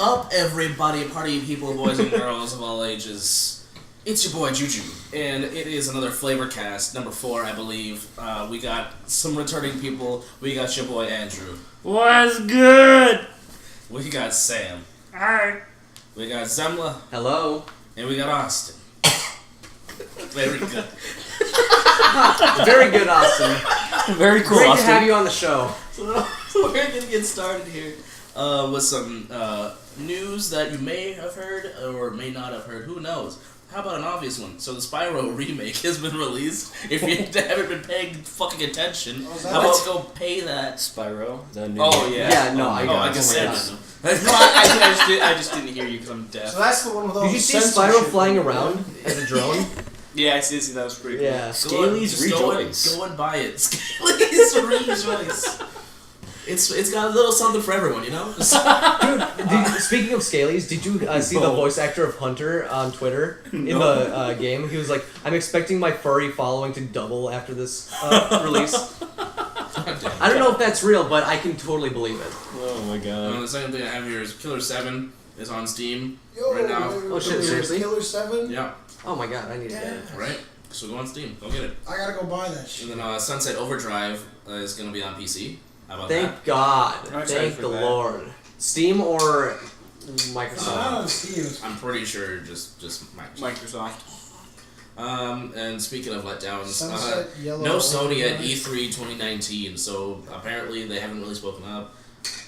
up, everybody, party people, boys and girls of all ages? It's your boy JuJu, and it is another Flavorcast, number 4, I believe. We got some returning people. We got your boy Andrew. What's good? We got Sam. Alright. We got Zemla. Hello. And we got Austin. Very good. Very good, Austin. Very cool, Great Austin. to have you on the show. So we're going to get started here with some news that you may have heard or may not have heard. Who knows? How about an obvious one? So the Spyro remake has been released. If you haven't been paying fucking attention, how about go pay that? Spyro? The new Yeah, no, I got I just said it. I just didn't hear you because I'm deaf. So that's the one with all Did you see Spyro flying around as a drone? Yeah, I see that was pretty cool. Yeah. Scaly's Rejoice. Go and buy it. Scaly's Rejoice. It's got a little something for everyone, you know? Dude, speaking of Scaly's, did you see the voice actor of Hunter on Twitter in the game? He was like, I'm expecting my furry following to double after this release. I don't know if that's real, but I can totally believe it. Oh my god. The second thing I have here is Killer 7 is on Steam Yo, right now. Oh shit, seriously? Killer 7? Yeah, Oh my god, I need that. right? So go on Steam. Go get it. I gotta go buy that shit. And then Sunset Overdrive is going to be on PC. How about Thank God. I'm excited Thank for the that. Lord. Steam or Not Microsoft? on Steam. that? I'm pretty sure just Microsoft. Microsoft. And speaking of letdowns, Sunset, Yellow, no Sony at Overdrive. E3 2019, so apparently they haven't really spoken up.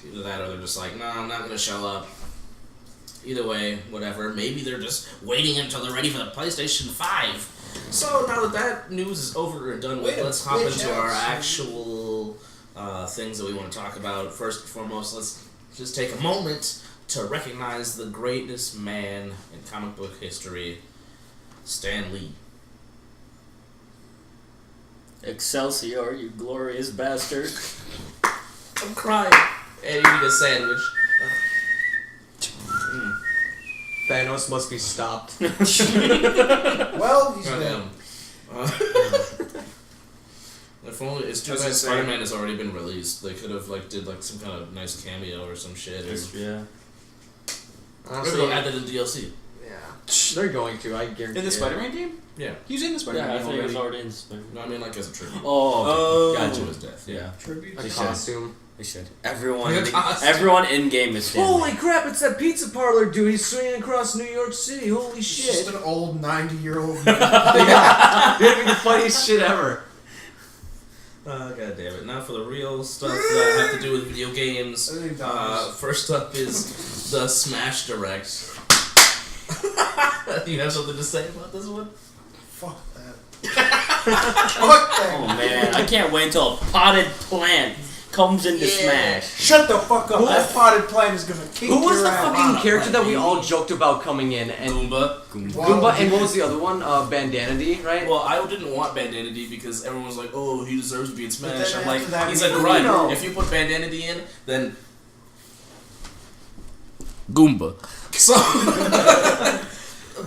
Either that or they're just like, no, I'm not going to show up. Either way, whatever. Maybe they're just waiting until they're ready for the PlayStation 5. So now that that news is over and done with, let's hop into our actual things that we want to talk about. First and foremost, let's just take a moment to recognize the greatest man in comic book history, Stan Lee. Excelsior, you glorious bastard. I'm crying. And eating a sandwich. Thanos must be stopped. Well, he's dead. Goddamn. If only it's too As I bad say- Spider-Man has already been released. They could have did some kind of nice cameo or some shit. Or Yeah. maybe Honestly, they'll add that in DLC. yeah. They're going to, I guarantee In the it. Spider-Man game? Yeah. He was in the Yeah, Spider-Man I game think it was already. already in Spider-Man. No, I mean like as a tribute. Oh, To gotcha. his death. Yeah. Tribute. A They should. costume. They should. Everyone, Like a costume. everyone in game is Stan Lee. Holy crap, it's that pizza parlor dude. He's swinging across New York City. Holy He's shit. just an old 90-year-old man. Yeah. That'd be the funniest shit ever. God damn it. Now for the real stuff that have to do with video games. Everything dies. First up is the Smash Direct. You have something to say about this one? Fuck that. Fuck that. Oh man, I can't wait until a potted plant comes into Smash. Shut the fuck up. That potted plant is gonna kick Who was your the ass. fucking character that we all joked about coming in? And Goomba. Goomba, and what was the other one? Bandana D, right? Well, I didn't want Bandana D because everyone was like, oh, he deserves to be in Smash. then I'm like, after that, he's we a put grunt. Reno. If you put Bandana D in, then Goomba. So,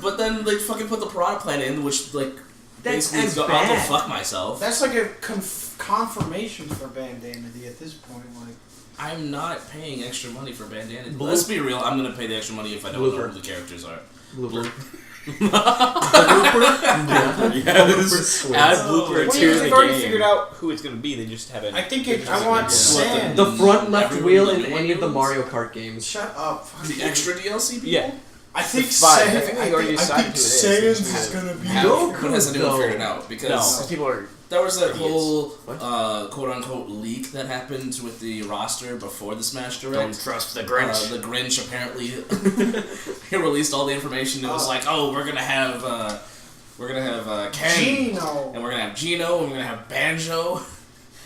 but then they fucking put the Piranha Plant in, which like That's basically as I'll go bad. fuck myself. That's like a confirmation for Bandana D at this point. Like, I'm not paying extra money for Bandana D. Bloop. Let's be real. I'm gonna pay the extra money if I don't know Blooper. who the characters are. Blooper. Yes. Add blooper Well, to they've the already game. figured out who it's gonna be. They just haven't. I think I want sand. The front left Everyone wheel like in the any of the ones? Mario Kart games. Shut up. Fuck The you. extra DLC people? Yeah. I think five. Sans, I think they already decided who it is. Sans It's is just gonna be. Everyone hasn't even though. figured it out No, because people are. there was that Idiots. whole What? quote-unquote leak that happened with the roster before the Smash Direct. Don't trust the Grinch. The Grinch apparently he released all the information. It was like, oh, we're gonna have Ken, Gino. and we're gonna have Gino, and we're gonna have Banjo.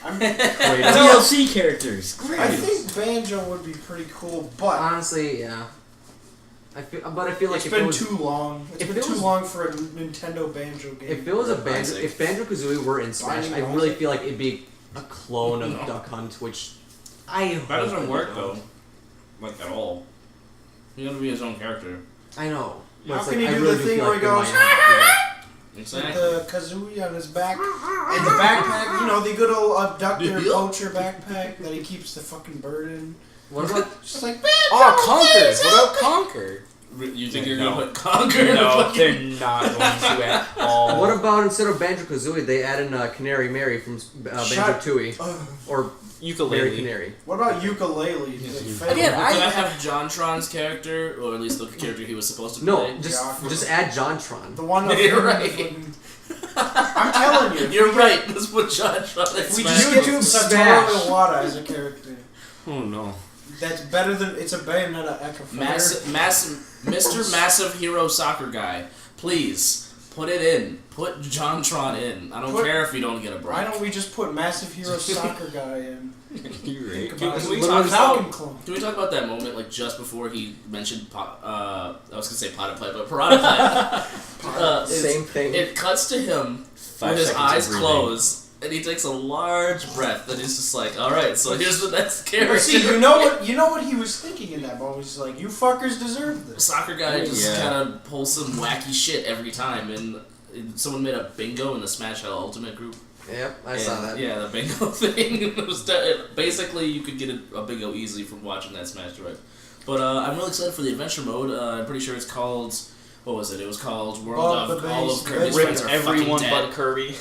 DLC characters. Great. I think Banjo would be pretty cool, but Honestly, yeah. I feel like it's if been it was too long. It's if been it too was- long for a Nintendo Banjo game. if it was a For Banjo, sake. if Banjo Kazooie were in Smash, I Binding really Isaac. feel like it'd be a clone of No. Duck Hunt, which I That hope doesn't it work don't. though, like at all. He's gonna be his own character. I know. But How it's can like, he I do really the do thing feel where like he they goes might with Exactly. the Kazooie on his back and the backpack? You know, the good old abductor Yeah. poacher backpack that he keeps the fucking bird in. What about? Just like, Oh, Conquer! What about Conquer? You think you're No. gonna put Conquer in the No, fucking... they're not going to at all. What about instead of Banjo-Kazooie, they add in Canary Mary from Banjo-Tooie? Or Mary Ukulele. Canary. What about ukulele? Again, Could I have JonTron's character, or at least the character he was supposed to No, play? just add JonTron. the one. You're right. I'm telling you. if You're we right. Let's put JonTron in If we Smash just get Bros. Satoru Iwata as a character, Oh no. that's better than it's a Bayonetta Echo Fighter. Mr. Massive Hero Soccer Guy, please put it in. Put JonTron in. I don't care if you don't get a break. Why don't we just put Massive Hero Soccer Guy in? You're right. Can we Literally talk Falcon about? clone. Can we talk about that moment, like just before he mentioned? I was gonna say potted plant, but piranha plant. Same thing. It cuts to him 5 with his seconds of eyes breathing. closed, and he takes a large breath. And he's just like, "All right, so here's the next character." See, you know what he was thinking in that moment. He's like, "You fuckers deserve this." Soccer guy just Yeah. kind of pulls some wacky shit every time, and someone made a bingo in the Smash Hell Ultimate group. Yep, I saw that. Yeah, the bingo thing. It was basically you could get a bingo easily from watching that Smash Direct. But I'm really excited for the adventure mode. I'm pretty sure it's called. What was it? It was called World Well, of the All base- of Kirby's Rip Friends Are everyone Fucking but Dead. Kirby.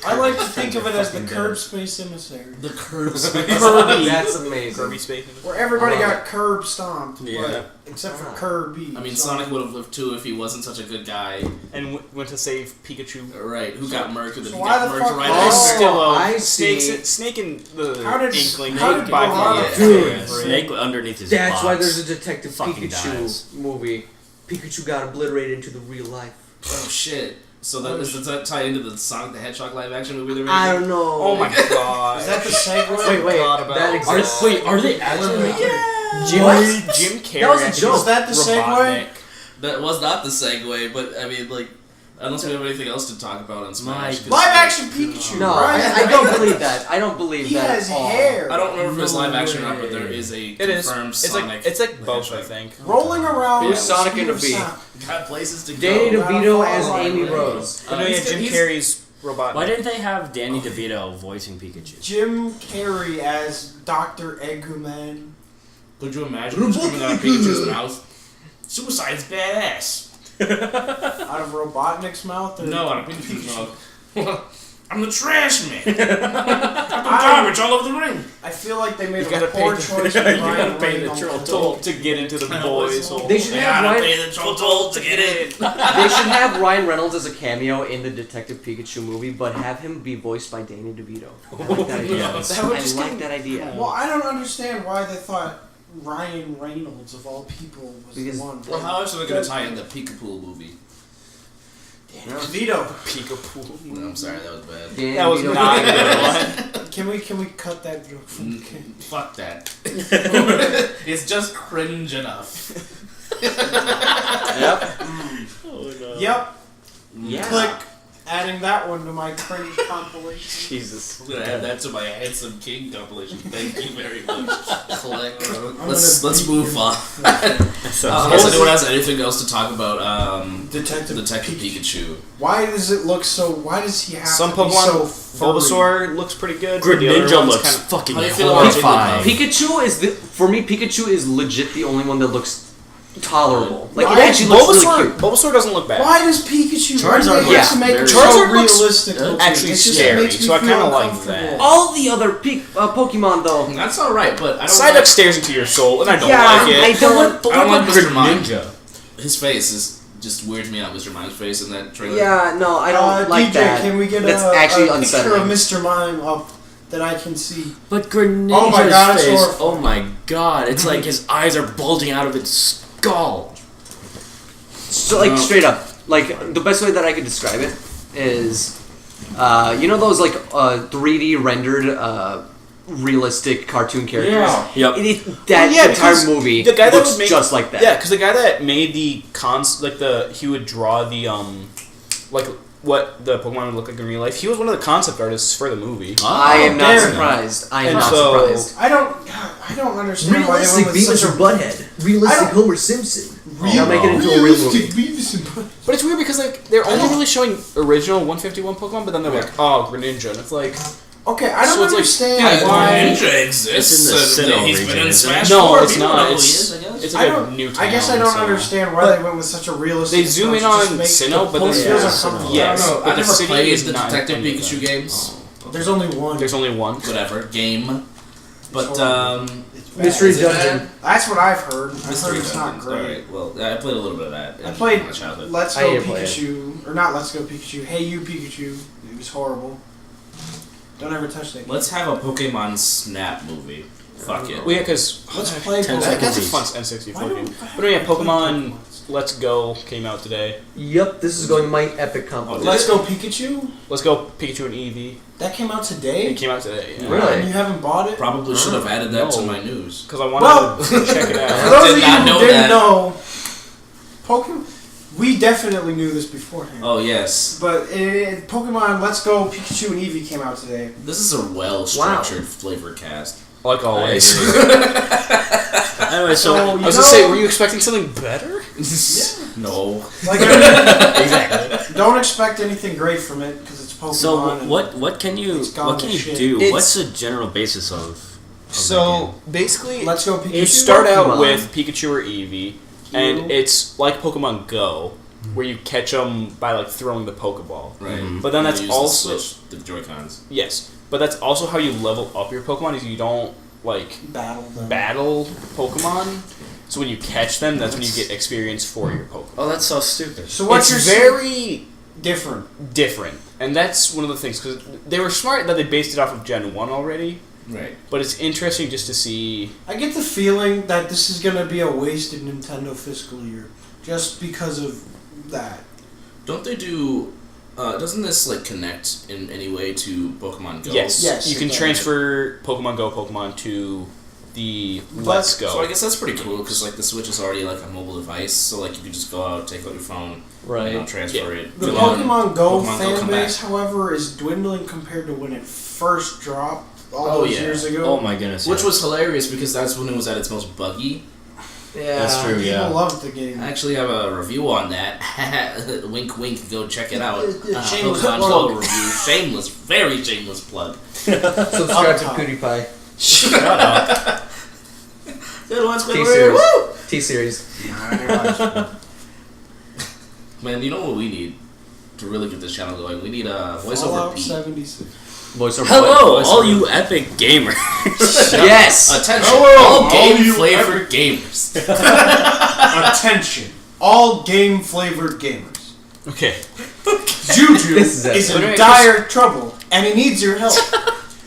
I like to think of it as the Fucking Curb dead. Space Emissary, The Curbs. Kirby. That's amazing. Kirby Space. where everybody I love got curb stomped, Yeah. but except for Kirby. I mean, so- Sonic would have lived too if he wasn't such a good guy. And went to save Pikachu. Right, who got murked and then So he why got the murked fuck- right Oh, after. Still, I see. Snake and the How did- Inkling how did by Gohara the Dude. Snake underneath his That's box. why there's a Detective Fucking Pikachu dies. movie. Pikachu got obliterated into the real life. Oh shit. So does that tie into the Sonic the Hedgehog live action movie they're making? I don't know. Oh my god. Is that the segue? Wait, Forgot about that that. exists. Are they actually making Jim Carrey. That was a actually joke. Is that the segue? Robotnik. That was not the segue, but I mean, like, unless we have anything else to talk about on Smash. 'cause, Live like, action Pikachu. No, right? I don't believe that. I don't believe He that has at all. hair. I don't remember if it's live action or not, way. but there is a It is. confirmed It's Sonic. like both, I think. Rolling around. Here's at the Sonic speed and a of bee. sound. Got places to Danny go. DeVito as Oh, Amy right. Rose. Oh no, yeah, Jim he's- Carrey's Robotnik. Why didn't they have Danny DeVito voicing Pikachu? Jim Carrey as Dr. Eggman. Could you imagine him screaming out of Pikachu's mouth? Suicide's badass. Out of Robotnik's mouth? Or No, out of Pikachu's mouth. I'm the trash man. I put garbage all over the ring. I feel like they made You a gotta poor pay the- choice with you Ryan gotta pay the Reynolds. troll toll to get into the boys' hole. They should They have gotta Ryan. pay the troll toll to get in. They should have Ryan Reynolds as a cameo in the Detective Pikachu movie, but have him be voiced by Danny DeVito. I like that idea. no. That would I just like get- that idea. Well, I don't understand why they thought Ryan Reynolds, of all people, was Because- the one. Well, how else are they going to tie in the Peekapool movie? Vito, Peekapool. No, I'm sorry, that was bad. Danny That was DeVito. not a good one. can we cut that joke from the game? Fuck that. It's just cringe enough. Yep. Oh no. Yep. Yeah. Click. Adding that one to my cringe compilation. Jesus. I'm gonna add that to my Handsome King compilation. Thank you very much. Click. I'm Let's gonna move on. So, Unless anyone has anything else to talk about, Detective Pikachu. Why does it look so? Why does he have Some to be so Pokemon, furry? Bulbasaur looks pretty good. but the other Greninja ones looks kinda- fucking How do you feel about horrifying. Pikachu is for me. Pikachu is legit the only one that looks tolerable. Like Why- it actually looks Bulbasaur, really cute. Bulbasaur doesn't look bad. Why does Pikachu? Charizard why do they looks have to make very- it so Charizard looks realistic? looking? actually It just scary, makes me so I feel kinda like uncomfortable. that. All the other Pokemon though. That's alright, but I don't Psyduck like stares into your soul, and I don't Yeah, like it. I don't. But I don't what like about Mr. Mime. Greninja? his face is just weirds me out. Mr. Mime's face in that trailer. Yeah, no, I don't like DJ, that. can we get That's a actually picture unsettling. of Mr. Mime up that I can see? But Greninja's Oh my God, it's face, horrifying. oh my god, it's like his eyes are bulging out of its skull. So, like, straight up, like, the best way that I could describe it is, you know those, like, 3D rendered, realistic cartoon characters? Yep. That Yeah, entire because movie the guy that looks would make- just like that. Yeah, because the guy that made the he would draw the like what the Pokemon would look like in real life. He was one of the concept artists for the movie. I am not Damn. surprised. I am And not so- surprised. I don't understand why they Realistic went with Beavis such and a Butthead. Realistic I Homer Simpson. Now make it into a real movie. Beavis and Butthead. But it's weird because like they're only really showing original 151 Pokemon, but then they're like, oh, Greninja, and it's like, Okay, I don't So it's like- understand Yeah, why. Ninja exists. It's in the Sinnoh he's been region, in isn't it? Smash No, 4. it's People not. know who he It's- is, I guess. It's I like a don't. new town. I guess I don't so- understand why they went with such a realistic. They zoom in approach. It on just makes Sinnoh, the but post then- feels Yes. uncomfortable. Yes. I don't know. but I the never city played is the not Detective any of Pikachu that. games. There's only one. There's only one. Whatever. Game. But, It's bad. Mystery Is it Dungeon. bad? That's what I've heard. I've Mystery heard it's not Dungeons. great. Alright, well, I played a little bit of that I in played my childhood. Let's I Go didn't play it. Pikachu, or not Let's Go Pikachu. Hey You Pikachu. It was horrible. Don't ever touch that. Let's have a Pokemon Snap movie. Fuck it. Well, yeah, because Let's play. 10 Pokemon. that's a seconds fun each. N64 Why game. don't- But yeah, Pokemon Pokemon. Let's Go came out today. Yep, this is going to my epic Oh, compilation. Let's Go Pikachu. Let's Go Pikachu and Eevee. That came out It today. came out today. Yeah. Really? And you haven't bought it. Probably should have added that to No. my news. Because I wanted Well- to check it For out. those did of you not who know didn't that. know, Pokemon. We definitely knew this beforehand. Oh, yes. But Pokemon Let's Go Pikachu and Eevee came out today. This is a well-structured flavor cast. Like always. Anyway, so So, I was gonna say, were you expecting something better? No. Like, I mean, exactly. don't expect anything great from it because it's Pokemon. So and what can you it's gone what can to you shit. do? It's- What's the general basis of So basically, Let's Go Pikachu. you start out Pokemon. with Pikachu or Eevee, and it's like Pokemon Go, where you catch them by like throwing the Pokeball. Right. Mhm. But then that's Use also the Joy-Cons. yes, but that's also how you level up your Pokemon. Is you don't like Battle them. battle Pokemon. So when you catch them, that's when you get experience for your Pokemon. Oh, that's so stupid. So what's It's your very different? different, and that's one of the things because they were smart that they based it off of Gen 1 already. Right. But it's interesting just to see. I get the feeling that this is gonna be a wasted Nintendo fiscal year just because of that. Don't they do... doesn't this, like, connect in any way to Pokemon Go? Yes, Yes, you it can does. transfer Pokemon Go Pokemon to the But- Let's Go. So I guess that's pretty cool, because, like, the Switch is already, like, a mobile device, so, like, you can just go out, take out your phone, Right. transfer it. The fill out, Pokemon Go Pokemon fan come base, back. however, is dwindling compared to when it first dropped all Oh, those yeah. years ago. Oh my goodness. Which yeah. was hilarious, because that's when it was at its most buggy. Yeah. That's true. People Yeah. loved the game. I actually have a review on that. Wink, wink, go check it out. Shameless Pokemon plug. Go review. Shameless, very shameless plug. Subscribe to Up top. PewDiePie. Shut up. Good one, Squidward. T-Series. Woo! T-Series. Man, you know what we need to really get this channel going? We need a voiceover Fallout Pete. 76. Voiceover. Hello, Voiceover. all you epic gamers. Yes. Attention, Hello, all game all you flavored gamers. Attention, all game flavored gamers. Okay. JuJu This is is it. in dire trouble, and he needs your help.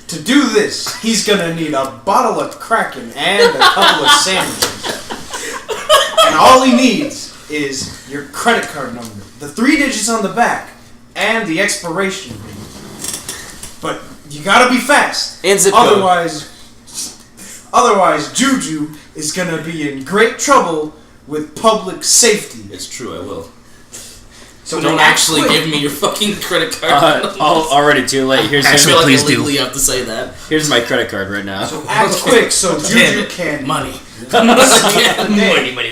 To do this, he's gonna need a bottle of Kraken and a couple of sandwiches. And all he needs is your credit card number, the 3 digits on the back, and the expiration date. But you gotta be fast. And zip code. Otherwise, JuJu is gonna be in great trouble with public safety. It's true, I will. So Don't act actually quick. give me your fucking credit card. already too late. Here's I feel like please illegally do. you have to say that. Here's my credit card right now. So act quick so Damn JuJu it. can. Money. money.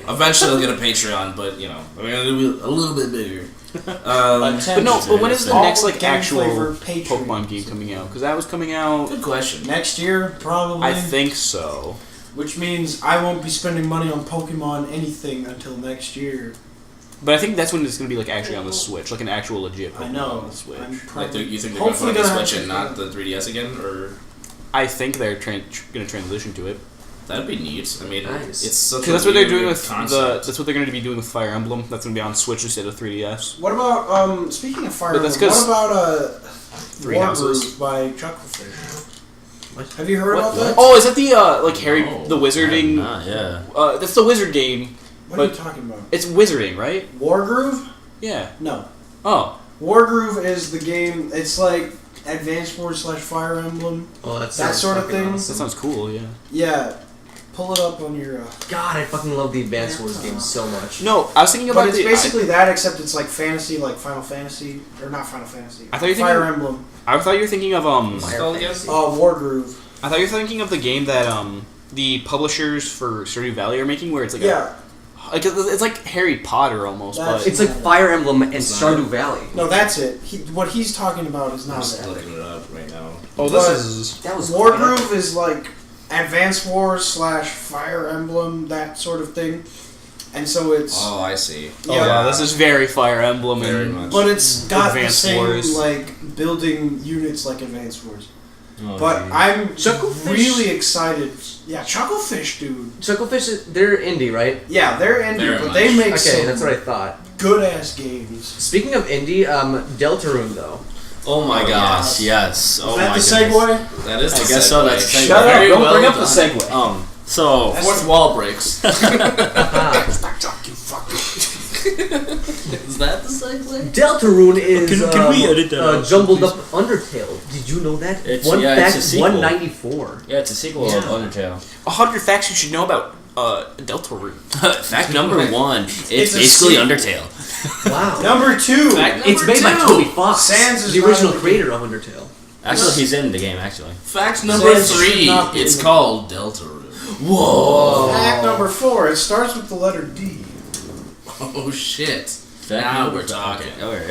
Eventually I'll get a Patreon, but you know, I mean, it'll be a little bit bigger. But no, but when is the All next like game actual flavor Patreons. Pokemon game coming out? Because that was coming out. Good question. Next year, probably. I think so. Which means I won't be spending money on Pokemon anything until next year. But I think that's when it's going to be like actually on the Switch, like an actual legit Pokemon I know. on the Switch. I'm Like, probably, you think they're going to hopefully put it on gonna the Switch have and to- not the 3DS again, or I think they're going to transition to it. that'd be neat. I mean, Nice. it's such a Because that's what they're doing weird with concept. that's what they're going to be doing with Fire Emblem. That's going to be on Switch instead of 3DS. What about speaking of Fire But that's Emblem, 'cause what about Three Houses. Wargroove by Chucklefish? Have you heard about that? Oh, is that the like Harry No. the Wizarding? Yeah. That's the Wizard game. What are you but- talking about? It's Wizarding, right? Wargroove? Yeah. No. Oh. Wargroove is the game. It's like Advanced Wars / Fire Emblem. Oh, That sort of thing. That sounds cool. Yeah. Yeah, pull it up on your. God, I fucking love the Advanced Wars games so much. No, I was thinking But about it's the. basically that, except it's like fantasy, like Final Fantasy, or not Final Fantasy. I thought you were Fire thinking- Emblem. I thought you were thinking of What's it called again? Wargroove. I thought you were thinking of the game that the publishers for Stardew Valley are making, where it's like Yeah. it's like Harry Potter almost, That's- but It's like Fire Emblem and It's not. Stardew Valley. No, that's it. What he's talking about is I'm not just that. looking it up right now. Oh, this That was Wargroove is like Advance Wars / Fire Emblem, that sort of thing. And so it's... Oh, I see. Oh, wow, this is very Fire Emblem. Very and much. But it's got Advance the same, Wars. like, building units like Advance Wars. Oh, But geez. I'm Chucklefish? really excited. Yeah, Chucklefish, dude. Chucklefish, they're indie, right? Yeah, they're indie, Very but much. they make Okay, some that's what I thought. good-ass games. Speaking of indie, Deltarune though. Oh my Oh, gosh, yes. Oh Is that my the goodness. segue? That is the I guess segue. so, that's the segue. Shut up! Very Don't well bring up the done. segue. So, Fourth wall breaks. Is that the segue? Deltarune is Can we edit that out, jumbled please? up Undertale. Did you know that? It's- One yeah, it's fact, a sequel. 194. yeah, it's a sequel Yeah. of Undertale. 100 facts you should know about Deltarune. Fact number 1, it's It's a basically sequel. Undertale. Wow. Number 2. Fact It's number made by 2. Toby Fox, Sans is the original not- creator of Undertale. Actually, he's in the game, actually. Fact number Sans should 3. not be It's in- called Deltarune. Whoa! Fact number 4. It starts with the letter D. Oh shit. Fact Now number- we're talking. Okay, alright.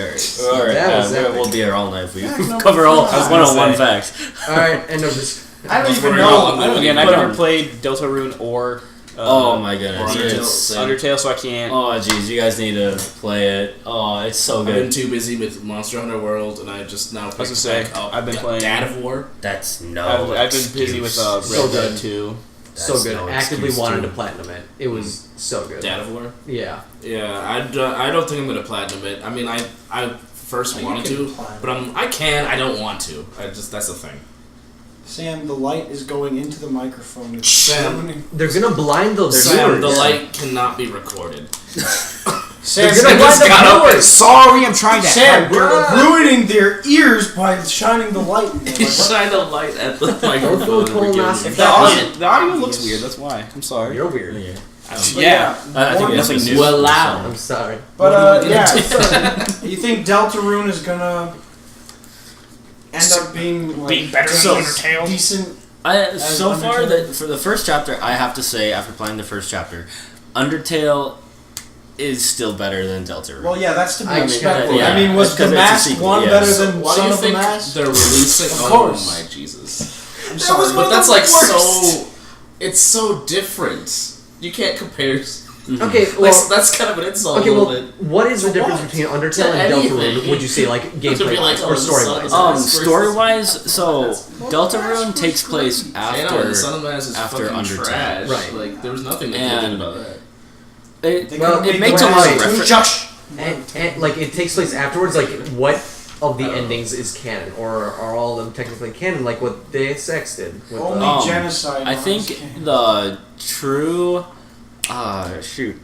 That was Alright, epic. we'll be here all night if we Fact number cover all 5. 101 facts. Alright, end of this. I don't even We're know. all- Again, I've But, never played Deltarune or Oh my goodness. Or Undertale. It's, Undertale, so I can't. oh jeez, you guys need to play it. Oh, it's so I've been good. too busy with Monster Hunter World, and I just now picked gonna say, back up I've been playing- Dad of War. That's no I've been busy with excuse. So Red Dead good. 2. So That's good. no Actively excuse wanted to- to platinum it. It was so good. Dad of War. Yeah. Yeah, I don't think I'm gonna platinum it. I mean, I first You wanted can to, platinum. but I don't want to. That's the thing. Sam, the light is going into the microphone. It's Sam. summoning- They're gonna blind those Sam, viewers. the light cannot be recorded. Sam, They're gonna blind the viewers. Sorry, I'm trying Sam, you're ruining their ears by shining the light in there. He shined a light at the microphone. Don't and we're go getting- nasty. The audio looks weird, that's why. I'm sorry. You're weird. Yeah. Yeah. I think Warren- nothing This new. Well, loud. I'm sorry. But What are we yeah, gonna you think Deltarune is gonna end up being like better than Undertale? decent? So far, Undertale? that for the first chapter, I have to say, after playing the first chapter, Undertale is still better than Deltarune. Well, yeah, that's to be I mean, expected. yeah, I mean, was that's 'cause the it's a Mask sequel, one yeah. better So than Why do Son you of the think Mask? they're releasing? Of Oh course. my Jesus! I'm sorry, But one that's of the like worst. so. It's so different. You can't compare. Okay, Like, well, that's kind of an insult. okay, a little well, bit. what is the So difference what? between Undertale To and anything. Deltarune? Would you say, like, To gameplay be like, wise oh, or the story sun wise? is- Story wise, so Well, Deltarune Mask takes was place great. I know, after. the Son of Mass is after fucking Undertale. trash. Right. Like, there was nothing that And- good about that. It, They Well, could've it made makes the a lot of Mask too reference. Josh. And like, it takes place afterwards. Like, what of the endings is canon, or are all of them technically canon? Like what Deus Ex did. With Only Um, genocide. I was think canon. the true. True.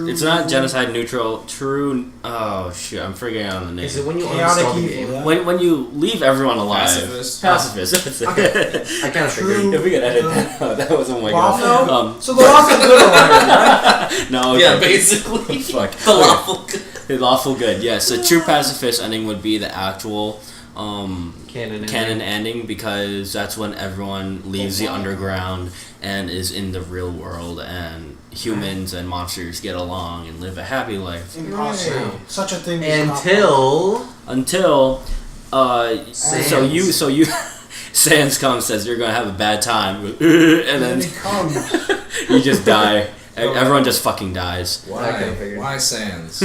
It's not genocide neutral. True. Oh shoot! I'm forgetting on the name. Is it when you Chaotic uninstall the evil, game? yeah. When you leave everyone alive. Pacifist. Pacifist. I kind of figured. True. If we could edit that out, that was oh my Well, god. no. So the lawful good alliance, right? No. Okay. Yeah, basically. Fuck. The lawful good. The lawful good. Yes. The true pacifist ending would be the actual Canon. ending because that's when everyone leaves the underground and is in the real world and humans and monsters get along and live a happy life Impossible. Right. Such a thing is not until so you Sans. Sans comes says you're gonna have a bad time and And then then he comes. you just die. Everyone just fucking dies. I kinda figured. Why Sans?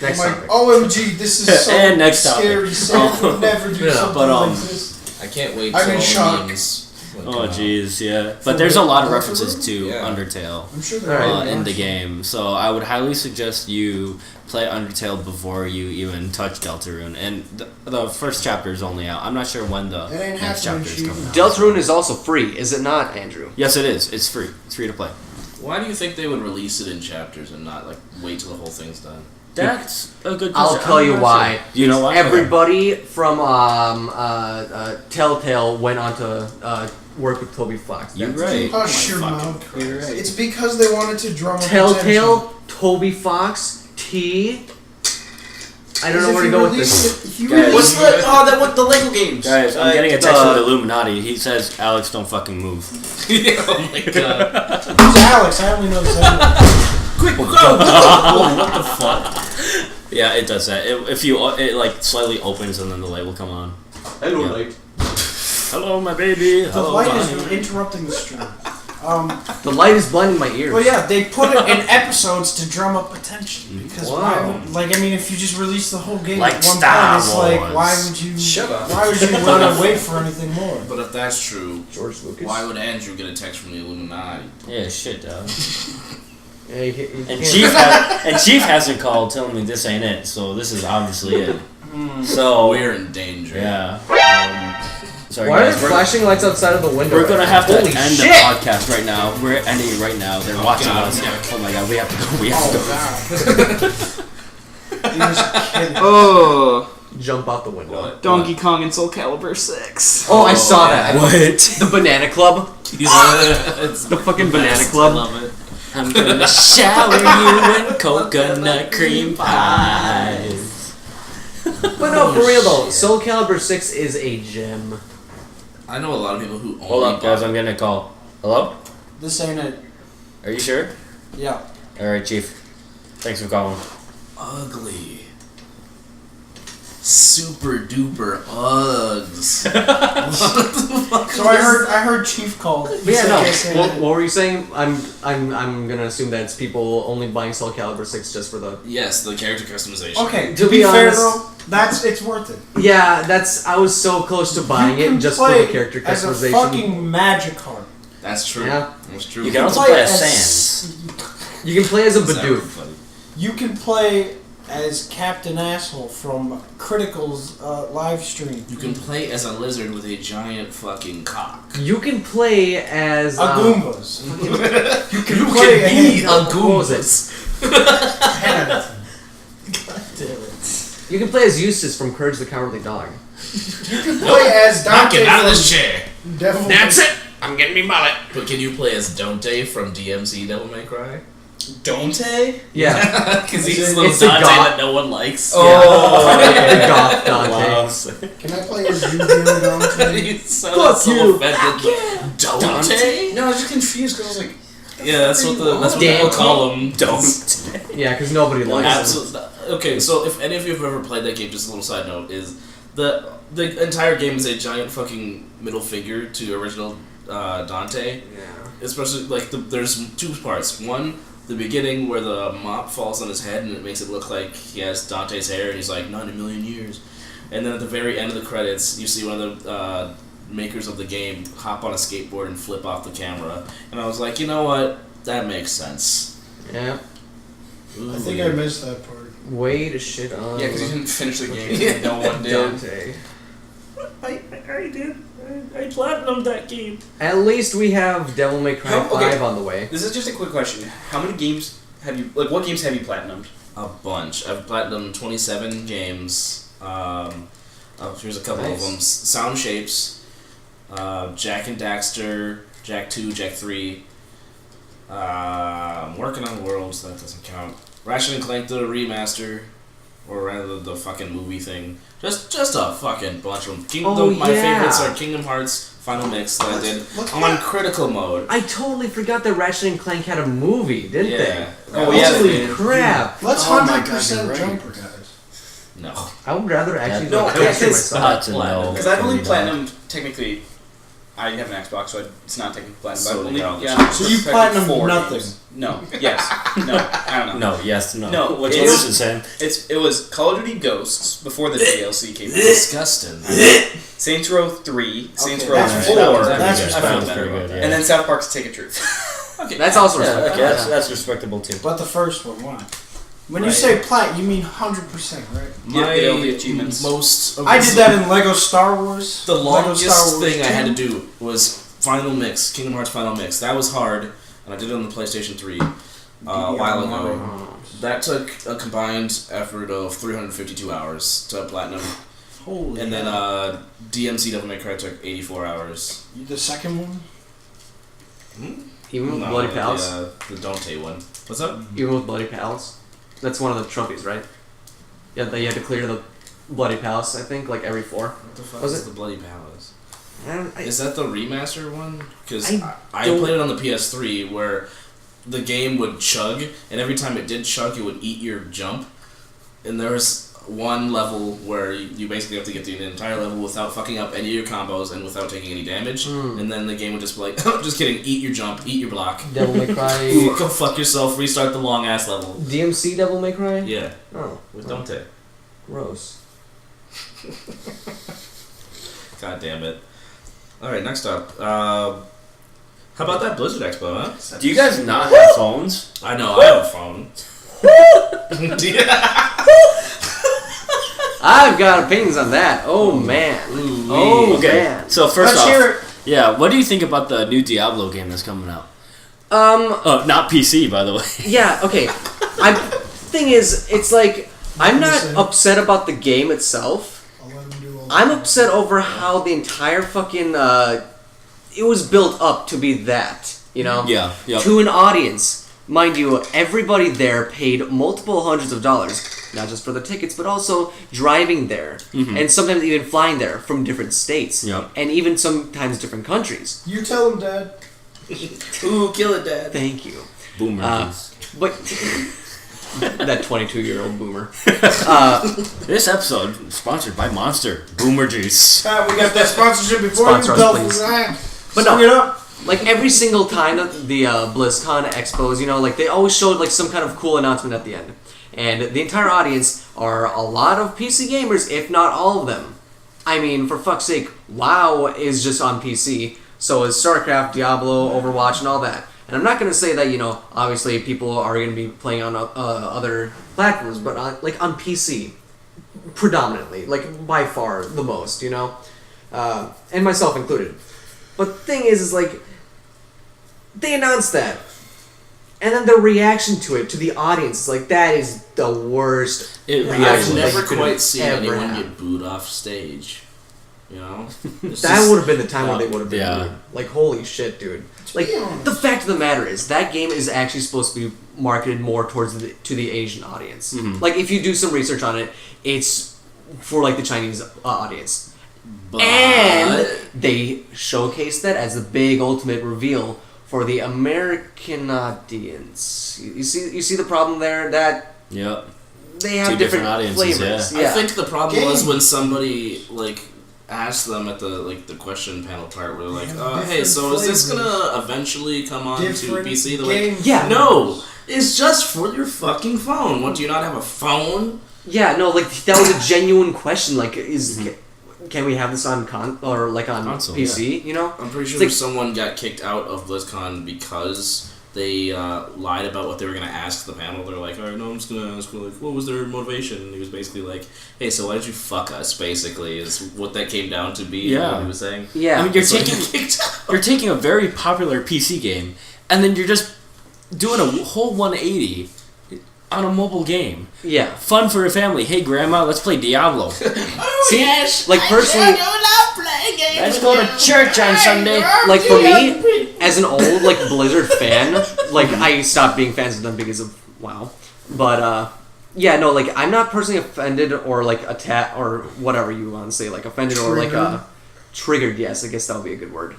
Next I'm like, topic. OMG, this is so And next topic. scary. Sans would never do Yeah, something but, like this. I can't wait I'm till in all shock. the memes Oh come out. jeez, yeah. For But there's a lot of real? references to Yeah. Undertale. I'm sure Alright. they're In the game, so I would highly suggest you play Undertale before you even touch Deltarune. And the first chapter is only out. I'm not sure when the It ain't next happening, chapter is coming out. Deltarune is also free, is it not, Andrew? Yes, it is. It's free. It's free to play. Why do you think they would release it in chapters and not like wait till the whole thing's done? That's a good. I'll question. tell I'm you not why. sure. You know why? Everybody from Telltale went on to work with Toby Fox. You're That's- right. Hush your fucking mouth. You're right. It's because they wanted to drum up Telltale, Toby Fox, T. I don't know where to go with this. Guys. What's the the Lego games? Guys, I'm getting a text from the Illuminati. He says, "Alex, don't fucking move." Oh my god. Who's Alex? I only know Zemla. Quick, go! What the fuck? Yeah, it does that. If you it like slightly opens and then the light will come on. Hello, Yeah. light. Hello, my baby. The Hello, light my is interrupting the stream. The light is blinding my ears. Well, yeah, they put it in episodes to drum up attention. Because Wow. if you just release the whole game Like at one Star time, it's like, Wars. why would you? Shut up. Why would you want to wait for anything more? But if that's true, George Lucas. why would Andrew get a text from the Illuminati? Yeah, shit, dog. Yeah, you And can't- Chief hasn't called telling me this ain't it, so this is obviously it. So We're in danger. yeah. Sorry, Why are guys. there flashing lights outside of the window? We're gonna right have now? to Holy end shit! the podcast right now. We're ending it right now. They're watching God, us. yeah. Oh my god, we have to go. We have to go. You're just kidding. Oh, Jump out the window. What? Donkey Kong and Soul Calibur 6. Oh, I saw that. What? The Banana Club. It's The fucking Banana best. Club. I love it. I'm gonna shower you in coconut cream pies. But no, for real though, Soul Calibur 6 is a gem. I know a lot of people who only Hold up, guys. bought- I'm getting a call. Hello? This ain't it. Are you sure? Yeah. All right, Chief. Thanks for calling. ugly. Super duper Uggs. So I heard Chief called. He But yeah, said no. this ain't it. What were you saying? I'm gonna assume that it's people only buying Soul Calibur 6 just for the. Yes, the character customization. Okay, To to be be fair honest- though, it's worth it. Yeah, I was so close to buying You can it just for play the character as a customization. fucking magic card. That's true. Yeah. That's true. You can also play as as- Sans. You can play as a That's Bidoof. funny. You can play as Captain Asshole from Critical's live stream. You can play as a lizard with a giant fucking cock. You can play as Goombas. You can play be as- a what was Goombas. You can play as Eustace from Courage the Cowardly Dog. You can play as Not Dante getting out of from this chair. Devil. it! I'm getting me mullet. But can you play as Dante from DMC Devil May Cry? Dante? Yeah. Because he's It's little the Dante goth- that no one likes. Oh, The goth Dante. Wow. Can I play as JuJu Dante? He's so, Fuck so you. offended. Dante? No, I was just confused because I was like, Yeah, that's what Damn. people call him. Don't. Yeah, because nobody likes him. Absolutely. Okay, so if any of you have ever played that game, just a little side note, is the entire game is a giant fucking middle finger to original Dante. Yeah. Especially like there's two parts. One, the beginning where the mop falls on his head and it makes it look like he has Dante's hair and he's like 90 million years. And then at the very end of the credits, you see one of the makers of the game hop on a skateboard and flip off the camera. And I was like, you know what? That makes sense. Yeah. I think I missed that part. Way to shit on yeah, because you didn't finish the game. No one did. Dante. I did. I platinumed that game. At least we have Devil May Cry How- okay. 5 on the way. This is just a quick question. How many games have you, like, what games have you platinumed? A bunch. I've platinumed 27 games. Here's a couple Nice. of them. Sound Shapes, Jack and Daxter, Jack 2, Jack 3. I'm working on Worlds, so that doesn't count. Ratchet and Clank the remaster, or rather the fucking movie thing. Just a fucking bunch of them. My yeah. favorites are Kingdom Hearts Final Mix that I did Let's on get- critical mode. I totally forgot that Ratchet and Clank had a movie, didn't Yeah. they? Oh, yeah, they Holy did. crap! Let's Oh my 100% God, you're right. jumper, guys. No. I would rather actually No, like, okay, capture it's myself. That's a no. Because I've only for me, platinumed, technically, I have an Xbox, so it's not technically platinum. So I've only, they got yeah, So you perfected platinumed 4 nothing. games. No. Yes. No. I don't know. No, yes, no. No, Which it's- one is it, Sam? It was Call of Duty Ghosts before the DLC came out. Disgusting. Saints Row 3, Saints Okay, Row that's 4, respectable. That's That's Yeah, respectable. sounds better pretty about good, that. yeah. and then South Park's Take a Truth. Okay. That's also Yeah, respectable. okay, that's respectable too. But the first one, why? When Right. you say plat, you mean 100%, right? Yeah, get all the achievements. most. I did that in Lego Star Wars. The Lego Star longest Wars thing I had to 2. do was Final Mix, Kingdom Hearts Final Mix. That was hard, and I did it on the PlayStation 3 a while ago. That took a combined effort of 352 hours to platinum, Holy and then hell. DMC Devil May Cry took 84 hours. The second one? Even with No, Bloody Pals? the Dante one. What's up? Even with Bloody Pals? That's one of the trophies, right? Yeah, that you had to clear the Bloody Palace, I think, like every 4. What the fuck Was is it? the Bloody Palace? I, Is that the remaster one? Because I I don't- played it on the PS3 where the game would chug, and every time it did chug, it would eat your jump. And there was one level where you basically have to get through the entire level without fucking up any of your combos and without taking any damage, and then the game would just be like, just kidding, eat your jump, eat your block. Devil May Cry. Go fuck yourself, restart the long ass level. DMC Devil May Cry? Yeah. Oh. With Dante. Gross. God damn it. Alright, next up. How about that Blizzard Expo, huh? Do you guys not have phones? I know, I have a phone. I've got opinions on that. Oh man. Oh Okay. man. So first Let's hear off, it. yeah, what do you think about the new Diablo game that's coming out? Oh, not PC, by the way. Yeah, okay. Thing is, it's like I'm not upset about the game itself. I'll let him do all I'm that. upset over how the entire fucking it was built up to be that, you know? Yeah. Yep. To an audience. Mind you, everybody there paid multiple hundreds of dollars, not just for the tickets, but also driving there, and sometimes even flying there from different states, Yep. and even sometimes different countries. You tell him, Dad. Ooh, kill it, Dad. Thank you. Boomer. But that 22-year-old boomer. This episode is sponsored by Monster Boomer Juice. We got that sponsorship before Sponsor us, you, please. But no. Bring it up. Like every single time that the BlizzCon expos, you know, like they always showed like some kind of cool announcement at the end. And the entire audience are a lot of PC gamers, if not all of them. I mean, for fuck's sake, WoW is just on PC. So is StarCraft, Diablo, Overwatch, and all that. And I'm not going to say that, you know, obviously people are going to be playing on other platforms, but on PC, predominantly, like by far the most, you know? And myself included. But the thing is like, they announced that. And then the reaction to it, to the audience, is like, that is the worst It I've reaction never that you could quite seen ever anyone have. get booed off stage. You know? It's That just- would have been the time when they would have been Yeah. rude. Like, holy shit, dude. Like, the fact of the matter is, that game is actually supposed to be marketed more towards to the Asian audience. Like, if you do some research on it, it's for, like, the Chinese audience. But And they showcased that as the big ultimate reveal for the American audience. You see the problem there? That Yep. they have Two different audiences, flavors. yeah. Yeah. I think the problem was Game. when somebody like asked them at the question panel part where they're like, Yeah, hey, so is this different gonna eventually come on to Different PC? They're like, game Yeah. no, it's just for your fucking phone. What, do you not have a phone? Yeah, no, like that was a genuine question. Like, can we have this on on Console, PC? You know, I'm pretty sure It's like- someone got kicked out of BlizzCon because they lied about what they were gonna ask the panel. They're like, all right, no, I'm just gonna ask, like, what was their motivation? And he was basically like, hey, so why did you fuck us? Basically, is what that came down to be. Yeah. What he was saying. yeah. I mean, you're So he taking got kicked out. you're taking a very popular PC game, and then you're just doing a whole 180 on a mobile game. yeah. Fun for a family. Hey, Grandma, let's play Diablo. See, like personally, Let's go to church on Sunday. like for me, as an old like Blizzard fan, like I stopped being fans of them because of WoW. But yeah, no, like I'm not personally offended or like attacked or whatever you want to say, like offended or like triggered. Yes, I guess that would be a good word.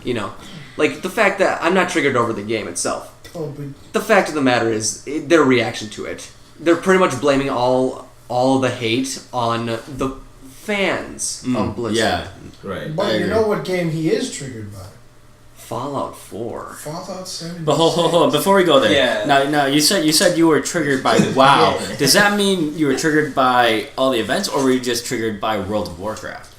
You know, like the fact that I'm not triggered over the game itself. Oh, but The fact of the matter is their reaction to it. They're pretty much blaming all the hate on the fans of Blizzard. Yeah. Right. I but you agree. know what game he is triggered by? Fallout 4. Fallout 76. But hold on, before we go there. Yeah. Now you said you were triggered by WoW. Does that mean you were triggered by all the events, or were you just triggered by World of Warcraft?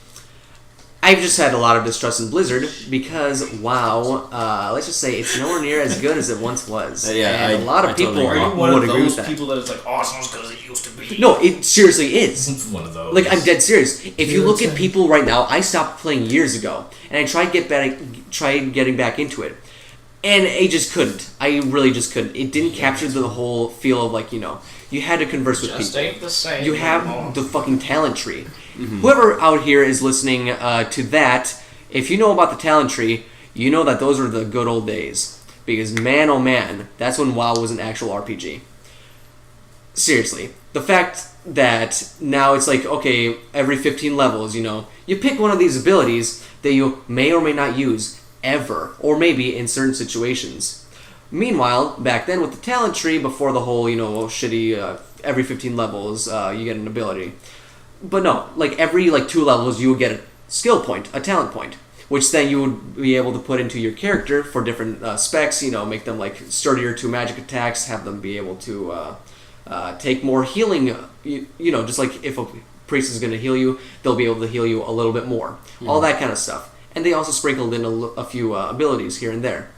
I've just had a lot of distrust in Blizzard because WoW, let's just say it's nowhere near as good as it once was. Yeah, and a lot of I totally people agree. Are you one would of agree those with that. people that it's like, oh, it's not as good as it used to be? No, it seriously is. One of those. Like, I'm dead serious. If you look at Irritating. people right now, I stopped playing years ago, and I tried getting back into it, and I just couldn't. I really just couldn't. It didn't capture the whole feel of, like, you know, you had to converse with Just people. ain't the same. You anymore. have the fucking talent tree. Whoever out here is listening to that, if you know about the talent tree, you know that those were the good old days. Because man, oh man, that's when WoW was an actual RPG. Seriously. The fact that now it's like, okay, every 15 levels, you know, you pick one of these abilities that you may or may not use ever, or maybe in certain situations. Meanwhile, back then with the talent tree, before the whole, you know, shitty every 15 levels you get an ability. But no, like every 2 levels you would get a skill point, a talent point, which then you would be able to put into your character for different specs, make them like sturdier to magic attacks, have them be able to take more healing, just like if a priest is going to heal you, they'll be able to heal you a little bit more. All that kind of stuff. And they also sprinkled in a few abilities here and there.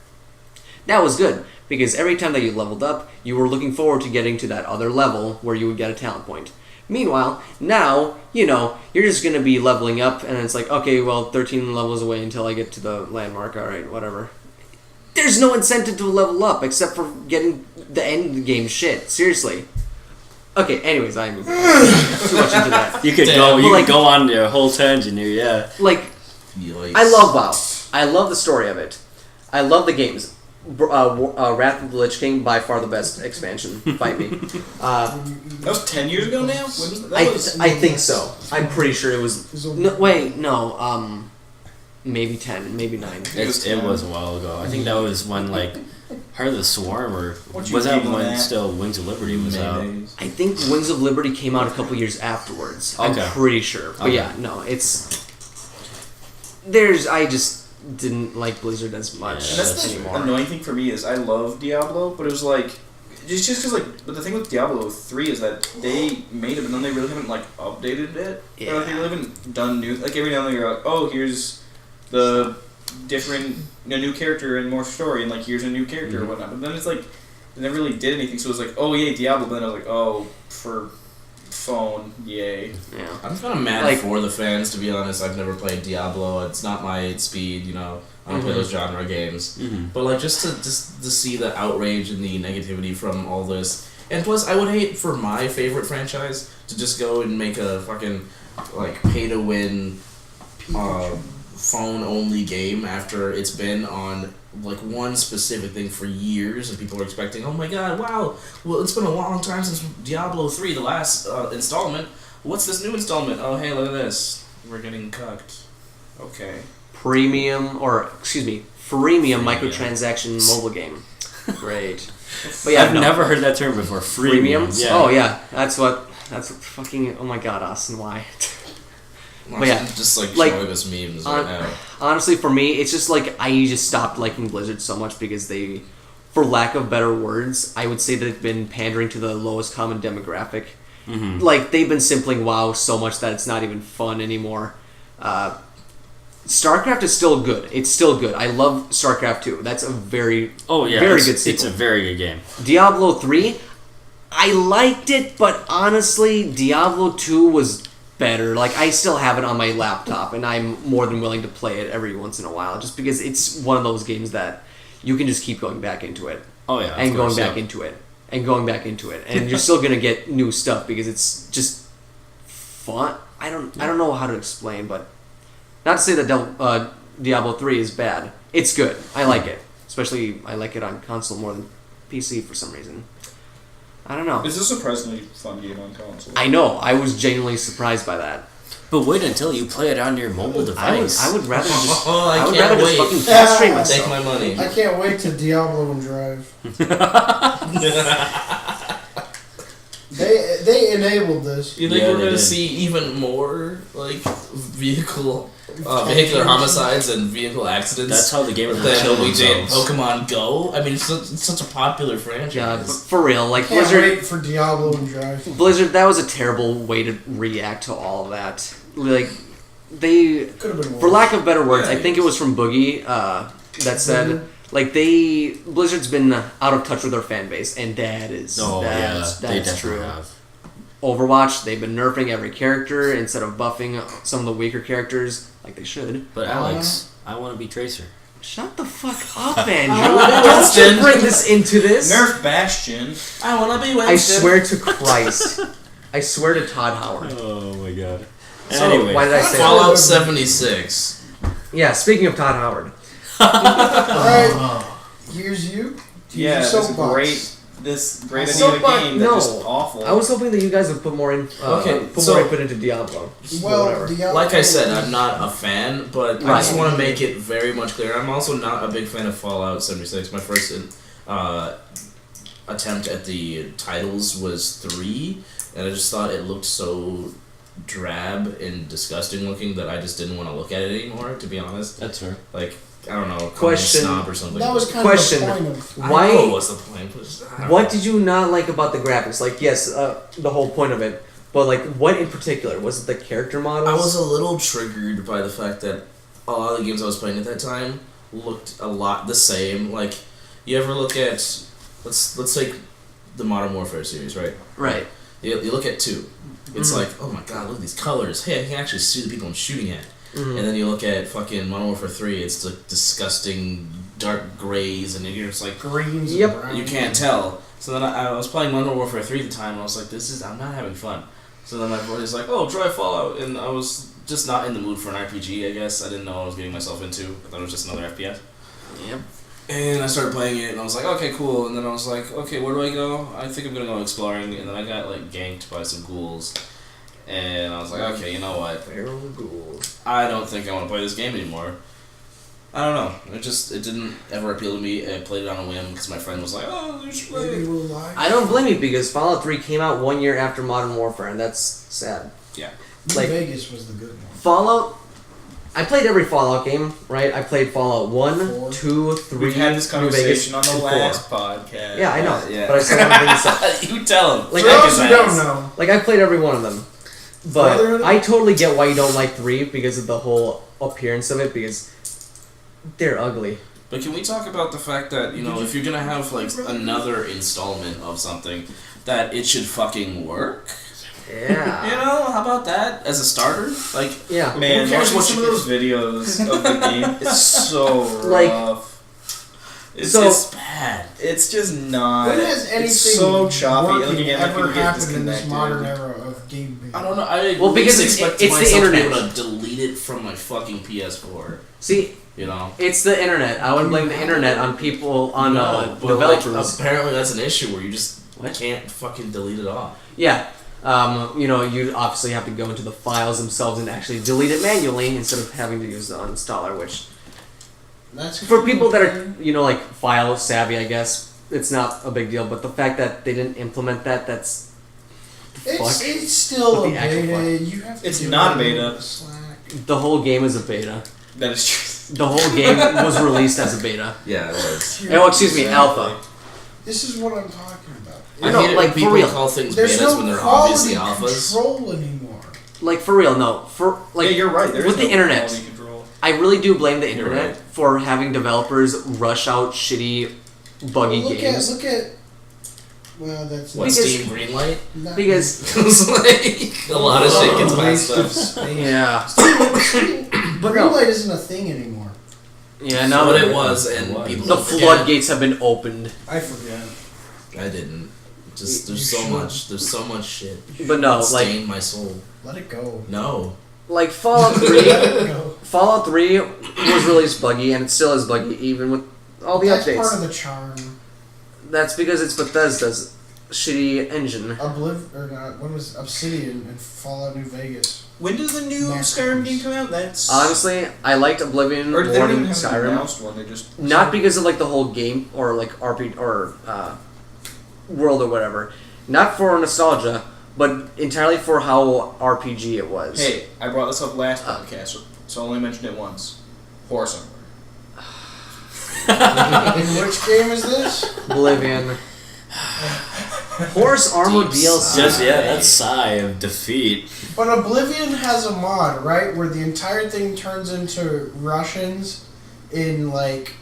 That was good, because every time that you leveled up, you were looking forward to getting to that other level where you would get a talent point. Meanwhile, now, you're just going to be leveling up, and it's like, okay, well, 13 levels away until I get to the landmark, alright, whatever. There's no incentive to level up, except for getting the end game shit. Seriously. Okay, anyways, I'm too much into that. You could go on your whole tangent here, yeah. Yikes. I love WoW. I love the story of it. I love the games. Wrath of the Lich King, by far the best expansion. Fight me. That was 10 years ago now? When was that? I think so. I'm pretty sure it was... No, maybe 10, maybe 9. It was a while ago. I think that was when, Heart of the Swarm, or What'd was you that give on when that? still Wings of Liberty was out? I think Wings of Liberty came out a couple years afterwards. Okay. I'm pretty sure. But Okay. yeah, no, it's... I just didn't like Blizzard as much And that's the anymore. annoying thing for me is I love Diablo, but it was just because but the thing with Diablo 3 is that they made it, but then they really haven't updated it. Yeah. Or they really haven't done new. Every now and then you're like, oh, here's the different new character and more story, and here's a new character or whatnot. But then it's they never really did anything. So it was oh yay Diablo, but then I was oh for phone, yay. Yeah. I'm kind of mad for the fans, to be honest. I've never played Diablo. It's not my speed, I don't play those genre games. But just to see the outrage and the negativity from all this. And plus, I would hate for my favorite franchise to just go and make a fucking pay-to-win phone-only game after it's been on one specific thing for years, and people are expecting, oh my god, wow, well, it's been a long time since Diablo 3, the last installment. What's this new installment? Oh, hey, look at this. We're getting cucked. Okay. Freemium microtransaction mobile game. Great. But yeah, I've never heard that term before. Freemium? Yeah. Oh yeah, that's what fucking, oh my god, Austin, why? But yeah, just showing us memes right now. Honestly, for me, it's just I just stopped liking Blizzard so much because they, for lack of better words, I would say they've been pandering to the lowest common demographic. They've been simpling WoW so much that it's not even fun anymore. StarCraft is still good. It's still good. I love StarCraft 2. That's a very good sequel. It's a very good game. Diablo 3, I liked it, but honestly, Diablo 2 was better. I still have it on my laptop, and I'm more than willing to play it every once in a while, just because it's one of those games that you can just keep going back into it. Oh yeah, and going back into it, and going back into it, and you're still gonna get new stuff because it's just fun. I don't know how to explain, but not to say that Diablo 3 is bad. It's good. I like it. Especially, I like it on console more than PC for some reason. I don't know. It's a surprisingly fun game on console. I know. I was genuinely surprised by that. But wait until you play it on your mobile device. I would rather just. I would can't rather wait. just fucking castrate myself. Take my money. I can't wait to Diablo and Drive. They enabled this. You think Yeah, we're they gonna did. see even more vehicular homicides and vehicle accidents? That's how the gamers will kill than we did themselves. Pokemon Go. I mean, it's such a popular franchise. Yeah, but for real, Can't Blizzard. wait for Diablo and Drive. Blizzard, that was a terrible way to react to all of that. They, Could have been worse. for lack of better words, Yeah, I think it was from Boogie that said, Blizzard's been out of touch with their fan base, and that's they definitely true. have. Overwatch, they've been nerfing every character instead of buffing some of the weaker characters like they should. But Alex, I want to be Tracer. Shut the fuck up, Andrew! Don't you bring this into this. Nerf Bastion. I wanna be Winston. I swear to Christ. I swear to Todd Howard. Oh my god. So, Anyway, why did I say that? Fallout 76. Yeah, speaking of Todd Howard. Alright, here's you. Yeah, Use this soapbox. great idea of a Soapbox, game no. that's just awful. I was hoping that you guys would put more in, So- more input into Diablo. Well, Whatever. Diablo. Like I said, I'm not a fan, but I just Right. want to make it very much clear. I'm also not a big fan of Fallout 76. My first attempt at the titles was 3, and I just thought it looked so drab and disgusting looking that I just didn't want to look at it anymore, to be honest. That's fair. Like, I don't know, Question. snob or something. That was kind Question. of the point of. I know Why? what's the point. But I don't What know. did you not like about the graphics? Like, yes, the whole point of it, but like, what in particular? Was it the character models? I was a little triggered by the fact that a lot of the games I was playing at that time looked a lot the same. Like, you ever look at let's take the Modern Warfare series, right? Right. You look at 2. It's like, oh my god, look at these colors. Hey, I can actually see the people I'm shooting at. Mhm. And then you look at fucking Modern Warfare 3. It's like disgusting dark grays, and you're just like, Greens Yep. and browns. you can't tell. So then I was playing Modern Warfare 3 at the time, and I was like, I'm not having fun. So then my buddy's like, oh, try Fallout, and I was just not in the mood for an RPG, I guess. I didn't know what I was getting myself into. I thought it was just another FPS. Yep. And I started playing it, and I was like, okay, cool. And then I was like, okay, where do I go? I think I'm gonna go exploring. And then I got like ganked by some ghouls. And I was like, okay, you know what? Feral ghouls. I don't think I want to play this game anymore. I don't know. It didn't ever appeal to me. I played it on a whim because my friend was like, oh, you should play Maybe it. we'll lie. I don't blame you because Fallout 3 came out 1 year after Modern Warfare, and that's sad. New like- Vegas was the good one. Fallout. I played every Fallout game, right? I played Fallout 1, 4. 2, 3. We had this New Vegas, conversation on the and 4. last podcast. Yeah, I know. Yeah. But I still haven't been stuff. You tell him. Like, For I those who don't know, Like, I played every one of them. But Brother- I totally get why you don't like 3 because of the whole appearance of it, because they're ugly. But can we talk about the fact that, if you're gonna have like another installment of something, that it should fucking work? Yeah. How about that as a starter? Like, Yeah. Man, Who cares watching what some you of those videos of the game, it's so Like- rough. it's bad. It's just not. when has anything it's so choppy. Like, working again, like, ever people get happened in this disconnected. modern era of gaming? I don't know. I Well, because least it's expect the myself to be internet. able to delete it from my fucking PS4. See, You know. it's the internet. I would blame the internet on people, on But, developers. like, apparently that's an issue where you just What? can't fucking delete it off. Yeah. You obviously have to go into the files themselves and actually delete it manually instead of having to use the uninstaller, which That's for people that are, like file savvy, I guess, it's not a big deal. But the fact that they didn't implement that's fuck. It's still What a the actual beta. You have to It's give not it a beta. little slack. The whole game is a beta. That is true. The whole game was released as a beta. Yeah, it was. Oh, excuse me, alpha. This is what I'm talking about. I I know, hate it like, when for people real. call things There's betas no when they're quality obviously alphas. control anymore. Like for real, no. For like yeah, you're right. There with is the no internet, quality control. I really do blame the You're internet right. for having developers rush out shitty, buggy look games. Look at. Well, that's What, Because- Steam Greenlight? not- Because It's like a lot of shit gets waste passed of up. space. yeah, But no. Greenlight isn't a thing anymore. yeah, No, no. but it was, and people The don't forget. floodgates have been opened, I forget. I didn't. Just You there's so should. much. There's so much shit. but no, It like stained my soul. Let it go. No. Fallout Let 3. it go. Fallout 3 was released buggy, and it still is buggy even with all the That's updates. part of the charm. That's because it's Bethesda's shitty engine. What was Obsidian and Fallout New Vegas? When does the new Massive. Skyrim game come out? That's Honestly, I liked Oblivion or more they don't than even have an Skyrim. announced one. They just Not because of like the whole game or like RP or world or whatever. Not for nostalgia, but entirely for how RPG it was. Hey, I brought this up last podcast, so I only mentioned it once. Horse Armor. In which game is this? Oblivion. Horse Armor Deep DLC. Just that sigh of defeat. But Oblivion has a mod, right, where the entire thing turns into Russians in like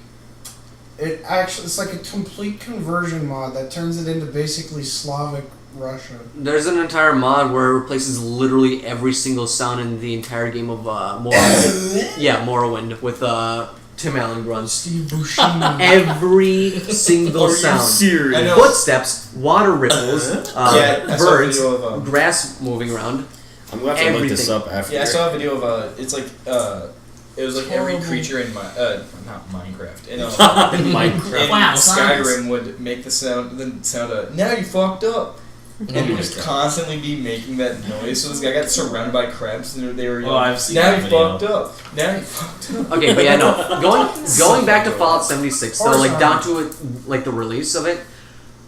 it's like a complete conversion mod that turns it into basically Slavic Russia. There's an entire mod where it replaces literally every single sound in the entire game of Morrowind. Yeah, Morrowind with Tim Allen grunts. Steve Buscemi. Every single sound. serious? I know. Footsteps, water ripples, Yeah, I saw a birds, video of, grass moving around. I'm going to have to look this Everything. up after. Yeah, I saw a video of it's like it was like every Horrible. creature in not Minecraft in Minecraft. in Wow, science. Skyrim would make the sound of now you fucked up. And you just constantly be making that noise. So this guy got surrounded by crabs, and they were yelling, I've seen now that you video. fucked up. Now you fucked up. Okay, but yeah, no. Going back to Fallout 76, though, like down to it, like the release of it,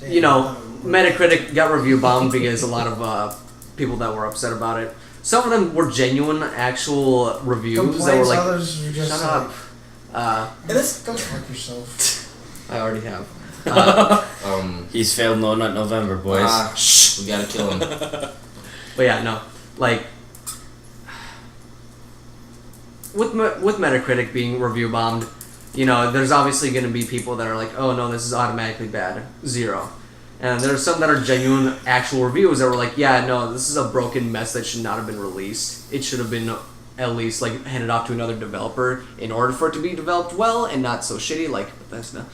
you know, Metacritic got review bombed because a lot of people that were upset about it. Some of them were genuine, actual reviews Complaints, that were like, others were just shut like, up. And that's go fuck yourself. I already have. He's failed No Nut November, boys. Shh, we gotta kill him. But yeah, no, like with Metacritic being review bombed, you know, there's obviously going to be people that are like, oh no, this is automatically bad, 0. And there's some that are genuine, actual reviews that were like, yeah, no, this is a broken mess that should not have been released. It should have been at least like handed off to another developer in order for it to be developed well and not so shitty like Bethesda.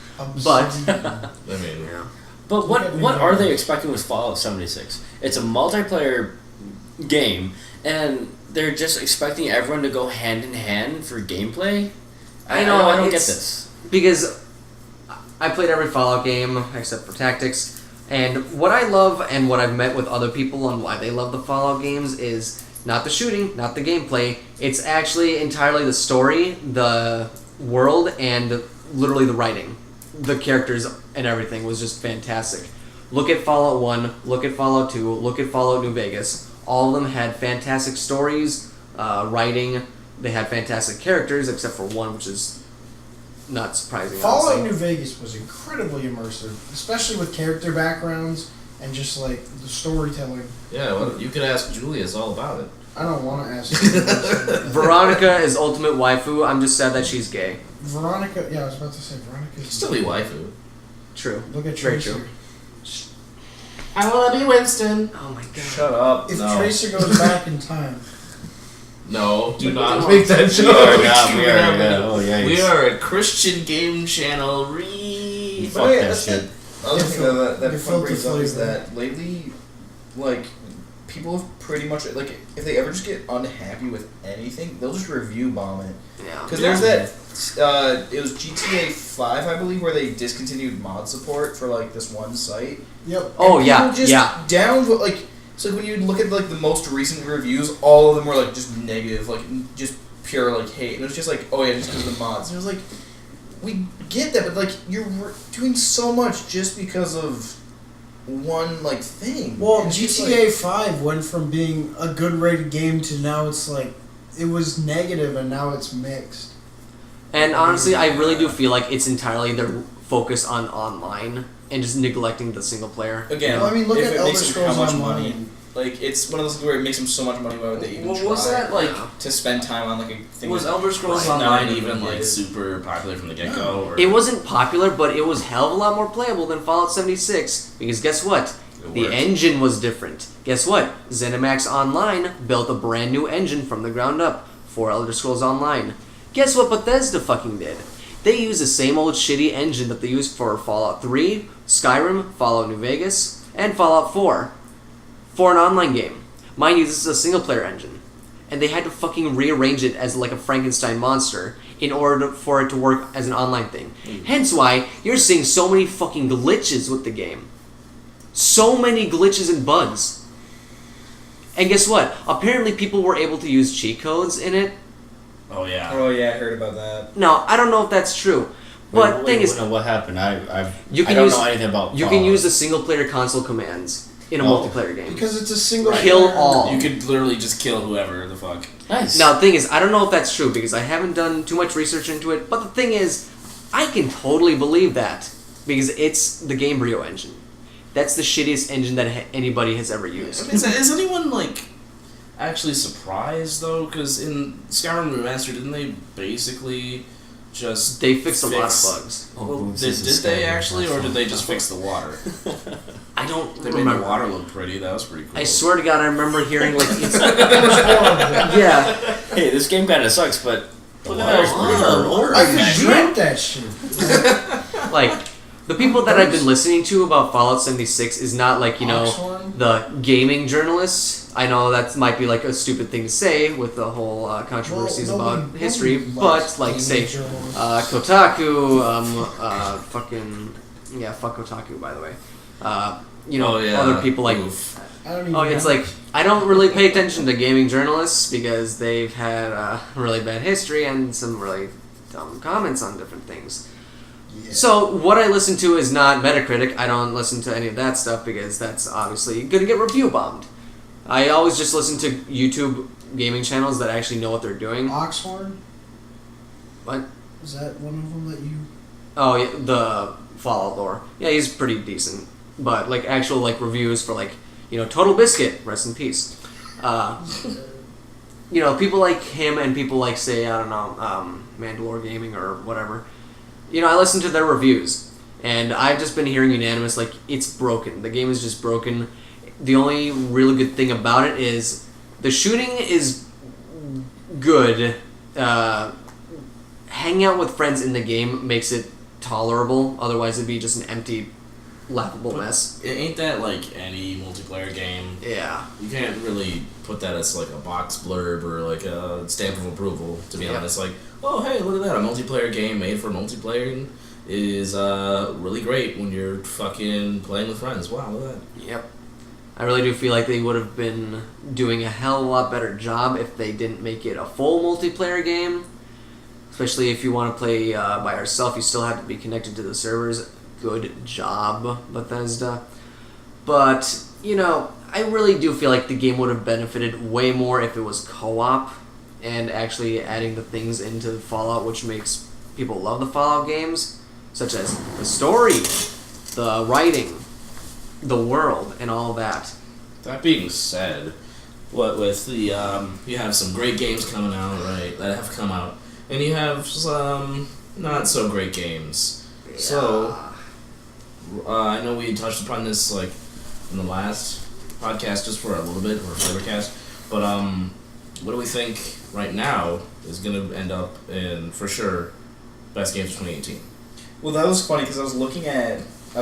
But I mean, yeah. But what are they expecting with Fallout 76? It's a multiplayer game, and they're just expecting everyone to go hand in hand for gameplay? I don't get this. Because I played every Fallout game except for Tactics, and what I love and what I've met with other people on why they love the Fallout games is not the shooting, not the gameplay. It's actually entirely the story, the world, and literally the writing. The characters and everything was just fantastic. Look at Fallout 1, look at Fallout 2, look at Fallout New Vegas. All of them had fantastic stories, writing. They had fantastic characters, except for one, which is not surprising. Fallout honestly. New Vegas was incredibly immersive, especially with character backgrounds and just like the storytelling. yeah, well, you could ask Julia. It's all about it. I don't want to ask you. Veronica is ultimate waifu. I'm just sad that she's gay. Veronica, yeah, I was about to say Veronica. Still be waifu. True. Look at Very Tracer. true. I wanna be Winston. Oh my god. shut up. If No. Tracer goes back in time, No, do not Don't. make that joke. We are a Christian game channel. Fuck But yeah, that that's shit. the other thing that Your fun brings filter up is flavor. that lately, like, people have pretty much, like, if they ever just get unhappy with anything, they'll just review bomb it. Yeah. Because there's that, it was GTA 5, I believe, where they discontinued mod support for, like, this one site. yep. Oh And yeah, people just yeah. downvote, like, so when you look at, like, the most recent reviews, all of them were, like, just negative, like, just pure, like, hate. And it was just like, oh yeah, just because of the mods. And it was like, we get that, but, like, you're doing so much just because of one, like, thing. Well, And it's just, GTA like, 5 went from being a good rated game to now it's like, it was negative and now it's mixed. And honestly, I really do feel like it's entirely their focus on online and just neglecting the single player. Again, Well, I mean, look if at it Elder makes them Scrolls how much Online. money, like, it's one of those things where it makes them so much money, why would they even What try was that like? to spend time on, like, a thing Was that- Elder Scrolls Right. Online No, even like it- super popular from the get go? Or It wasn't popular, but it was hell of a lot more playable than Fallout 76. Because guess what? It The worked. engine was different. Guess what? ZeniMax Online built a brand new engine from the ground up for Elder Scrolls Online. Guess what Bethesda fucking did? They used the same old shitty engine that they used for Fallout 3, Skyrim, Fallout New Vegas, and Fallout 4 for an online game. Mind you, this is a single player engine. And they had to fucking rearrange it as like a Frankenstein monster in order for it to work as an online thing. Hence why you're seeing so many fucking glitches with the game. So many glitches and bugs. And guess what? Apparently people were able to use cheat codes in it. Oh yeah. Oh yeah, I heard about that. Now, I don't know if that's true. But thing is, what happened? I you can don't use know anything about. you can use the single player console commands in a Oh. multiplayer game. Because it's a single Kill player. all. You could literally just kill whoever the fuck. Nice. Now, the thing is, I don't know if that's true because I haven't done too much research into it. But the thing is, I can totally believe that because it's the Gamebryo engine. That's the shittiest engine that anybody has ever used. Is anyone like actually surprised though? Because in Skyrim Remastered, didn't they basically just They fixed a lot of fix- bugs. Well, did they actually, or did they just fix the water? I don't They made remember. the water look pretty. That was pretty cool. I swear to God, I remember hearing like it's It was horrible. yeah. Hey, this game kind of sucks, but the Look at water's that pretty water. good. Water I is could magic. drink that shit. Like the people that I've been listening to about Fallout 76 is not like, you know, Oxhorn? the gaming journalists. I know that might be like a stupid thing to say with the whole controversies Well, about nobody history, likes but like say teenagers. Kotaku, fucking yeah, fuck Kotaku by the way. You know, Oh, yeah. other people like Oof. I don't even oh, it's know. like I don't really pay attention to gaming journalists because they've had really bad history and some really dumb comments on different things. Yeah. So what I listen to is not Metacritic. I don't listen to any of that stuff because that's obviously going to get review bombed. I always just listen to YouTube gaming channels that actually know what they're doing. Oxhorn? What? Is that one of them that you... Oh, yeah, the Fallout lore. Yeah, he's pretty decent. But, like, actual, like, reviews for, like, Total Biscuit, rest in peace. People like him and people like, say, I don't know, Mandalore Gaming or whatever. I listen to their reviews. And I've just been hearing unanimous, like, it's broken. The game is just broken. The only really good thing about it is the shooting is good. Hanging out with friends in the game makes it tolerable. Otherwise, it'd be just an empty, laughable mess. Ain't that like any multiplayer game? Yeah. You can't really put that as like a box blurb or like a stamp of approval, to be honest. Like, oh, hey, look at that. A multiplayer game made for multiplayer is really great when you're fucking playing with friends. Wow, look at that. Yep. I really do feel like they would have been doing a hell of a lot better job if they didn't make it a full multiplayer game. Especially if you want to play by yourself, you still have to be connected to the servers. Good job, Bethesda. But, I really do feel like the game would have benefited way more if it was co-op and actually adding the things into Fallout which makes people love the Fallout games, such as the story, the writing, the world, and all that. That being said, what with the you have some great games coming out, right? That have come out, and you have some not so great games. Yeah. So I know we touched upon this like in the last podcast just for a little bit, or Flavorcast, but what do we think right now is going to end up in for sure best games of 2018? Well, that was funny because I was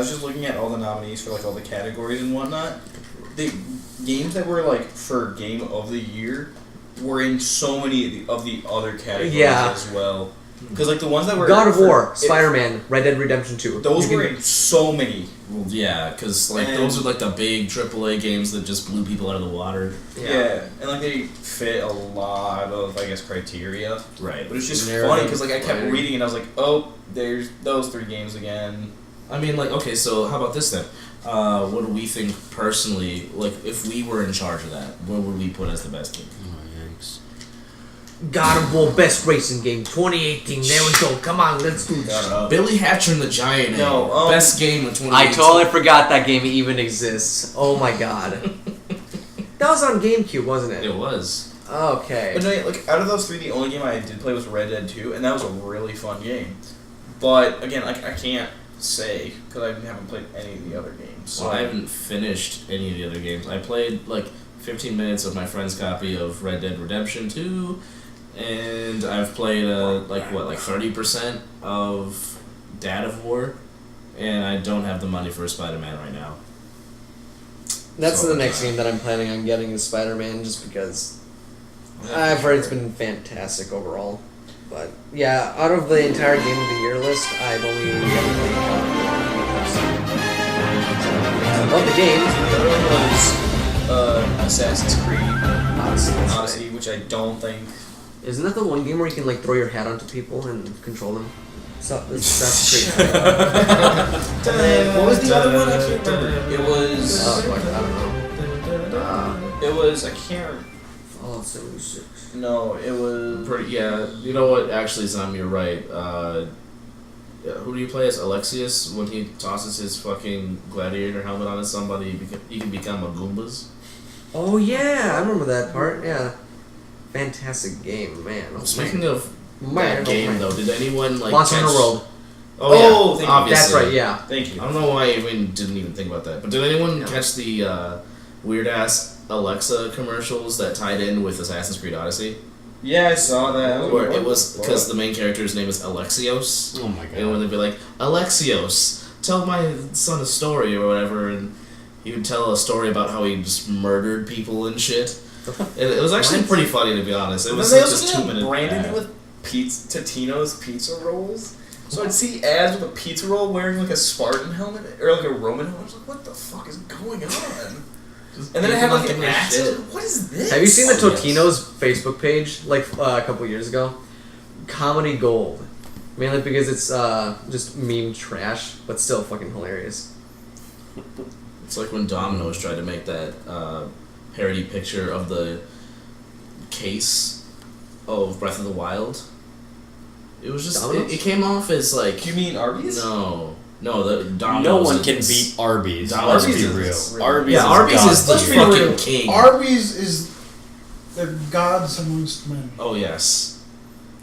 just looking at all the nominees for like all the categories and whatnot. The games that were like for Game of the Year were in so many of the other categories as well. Because like the ones that were God of War, Spider-Man, Red Dead Redemption 2. Those were in so many. Well, yeah, because like those are like the big AAA games that just blew people out of the water. Yeah, and like they fit a lot of criteria. Right. But it's just funny because like I kept reading and I was like, oh, there's those 3 games again. I mean, like, okay, so how about this then? What do we think personally? Like, if we were in charge of that, what would we put as the best game? God of War Best Racing Game 2018. There we go. Come on, let's do this. Billy Hatcher and the Giant. Best game of 2018. I totally forgot that game even exists. Oh my god. That was on GameCube, wasn't it? It was. Okay. But no, like out of those 3, the only game I did play was Red Dead 2, and that was a really fun game. But again, like I can't say because I haven't played any of the other games. So I haven't finished any of the other games. I played like 15 minutes of my friend's copy of Red Dead Redemption 2. And I've played 30% of Dad of War, and I don't have the money for a Spider-Man right now. That's the next game that I'm planning on getting is Spider-Man, just because I've heard it's been fantastic overall. But yeah, out of the entire Game of the Year list, I've only ever played God of War. I love the game. The other one was Assassin's Creed Odyssey, which I don't think. Isn't that the one game where you can like throw your hat onto people and control them? So that's pretty fun. What was the other one? I can't remember. It was. I don't know. It was. I can't. Fallout 76. No, it was. Pretty. Yeah, you know what? Actually, Sam, you're right. Who do you play as? Alexius when he tosses his fucking gladiator helmet on somebody, you can become a Goombas. Oh yeah, I remember that part. Yeah. Fantastic game, man. Speaking of that game, though, did anyone like Monster Hunter World? Oh yeah, obviously. That's right. Yeah. Thank you. I don't know why I didn't even think about that. But did anyone catch the weird ass Alexa commercials that tied in with Assassin's Creed Odyssey? Yeah, I saw that. Where it was because the main character's name is Alexios. Oh my god! And when they'd be like, Alexios, tell my son a story or whatever, and he would tell a story about how he just murdered people and shit. It was actually pretty funny, to be honest. It was like just 2 minutes. Branded it with Totino's pizza rolls. So I'd see ads with a pizza roll wearing like a Spartan helmet or like a Roman helmet. I was like, what the fuck is going on? And then I had like an accent. What is this? Have you seen the Totino's Facebook page like a couple years ago? Comedy Gold. Mainly because it's just meme trash, but still fucking hilarious. It's like when Domino's tried to make that parody picture of the case of Breath of the Wild. It was just it came off as like. You mean Arby's? No, the Domino's. No one can beat Arby's. Domino's Let's be is real. Arby's Arby's is the Let's be fucking real. king. Arby's is the gods amongst men. Oh yes,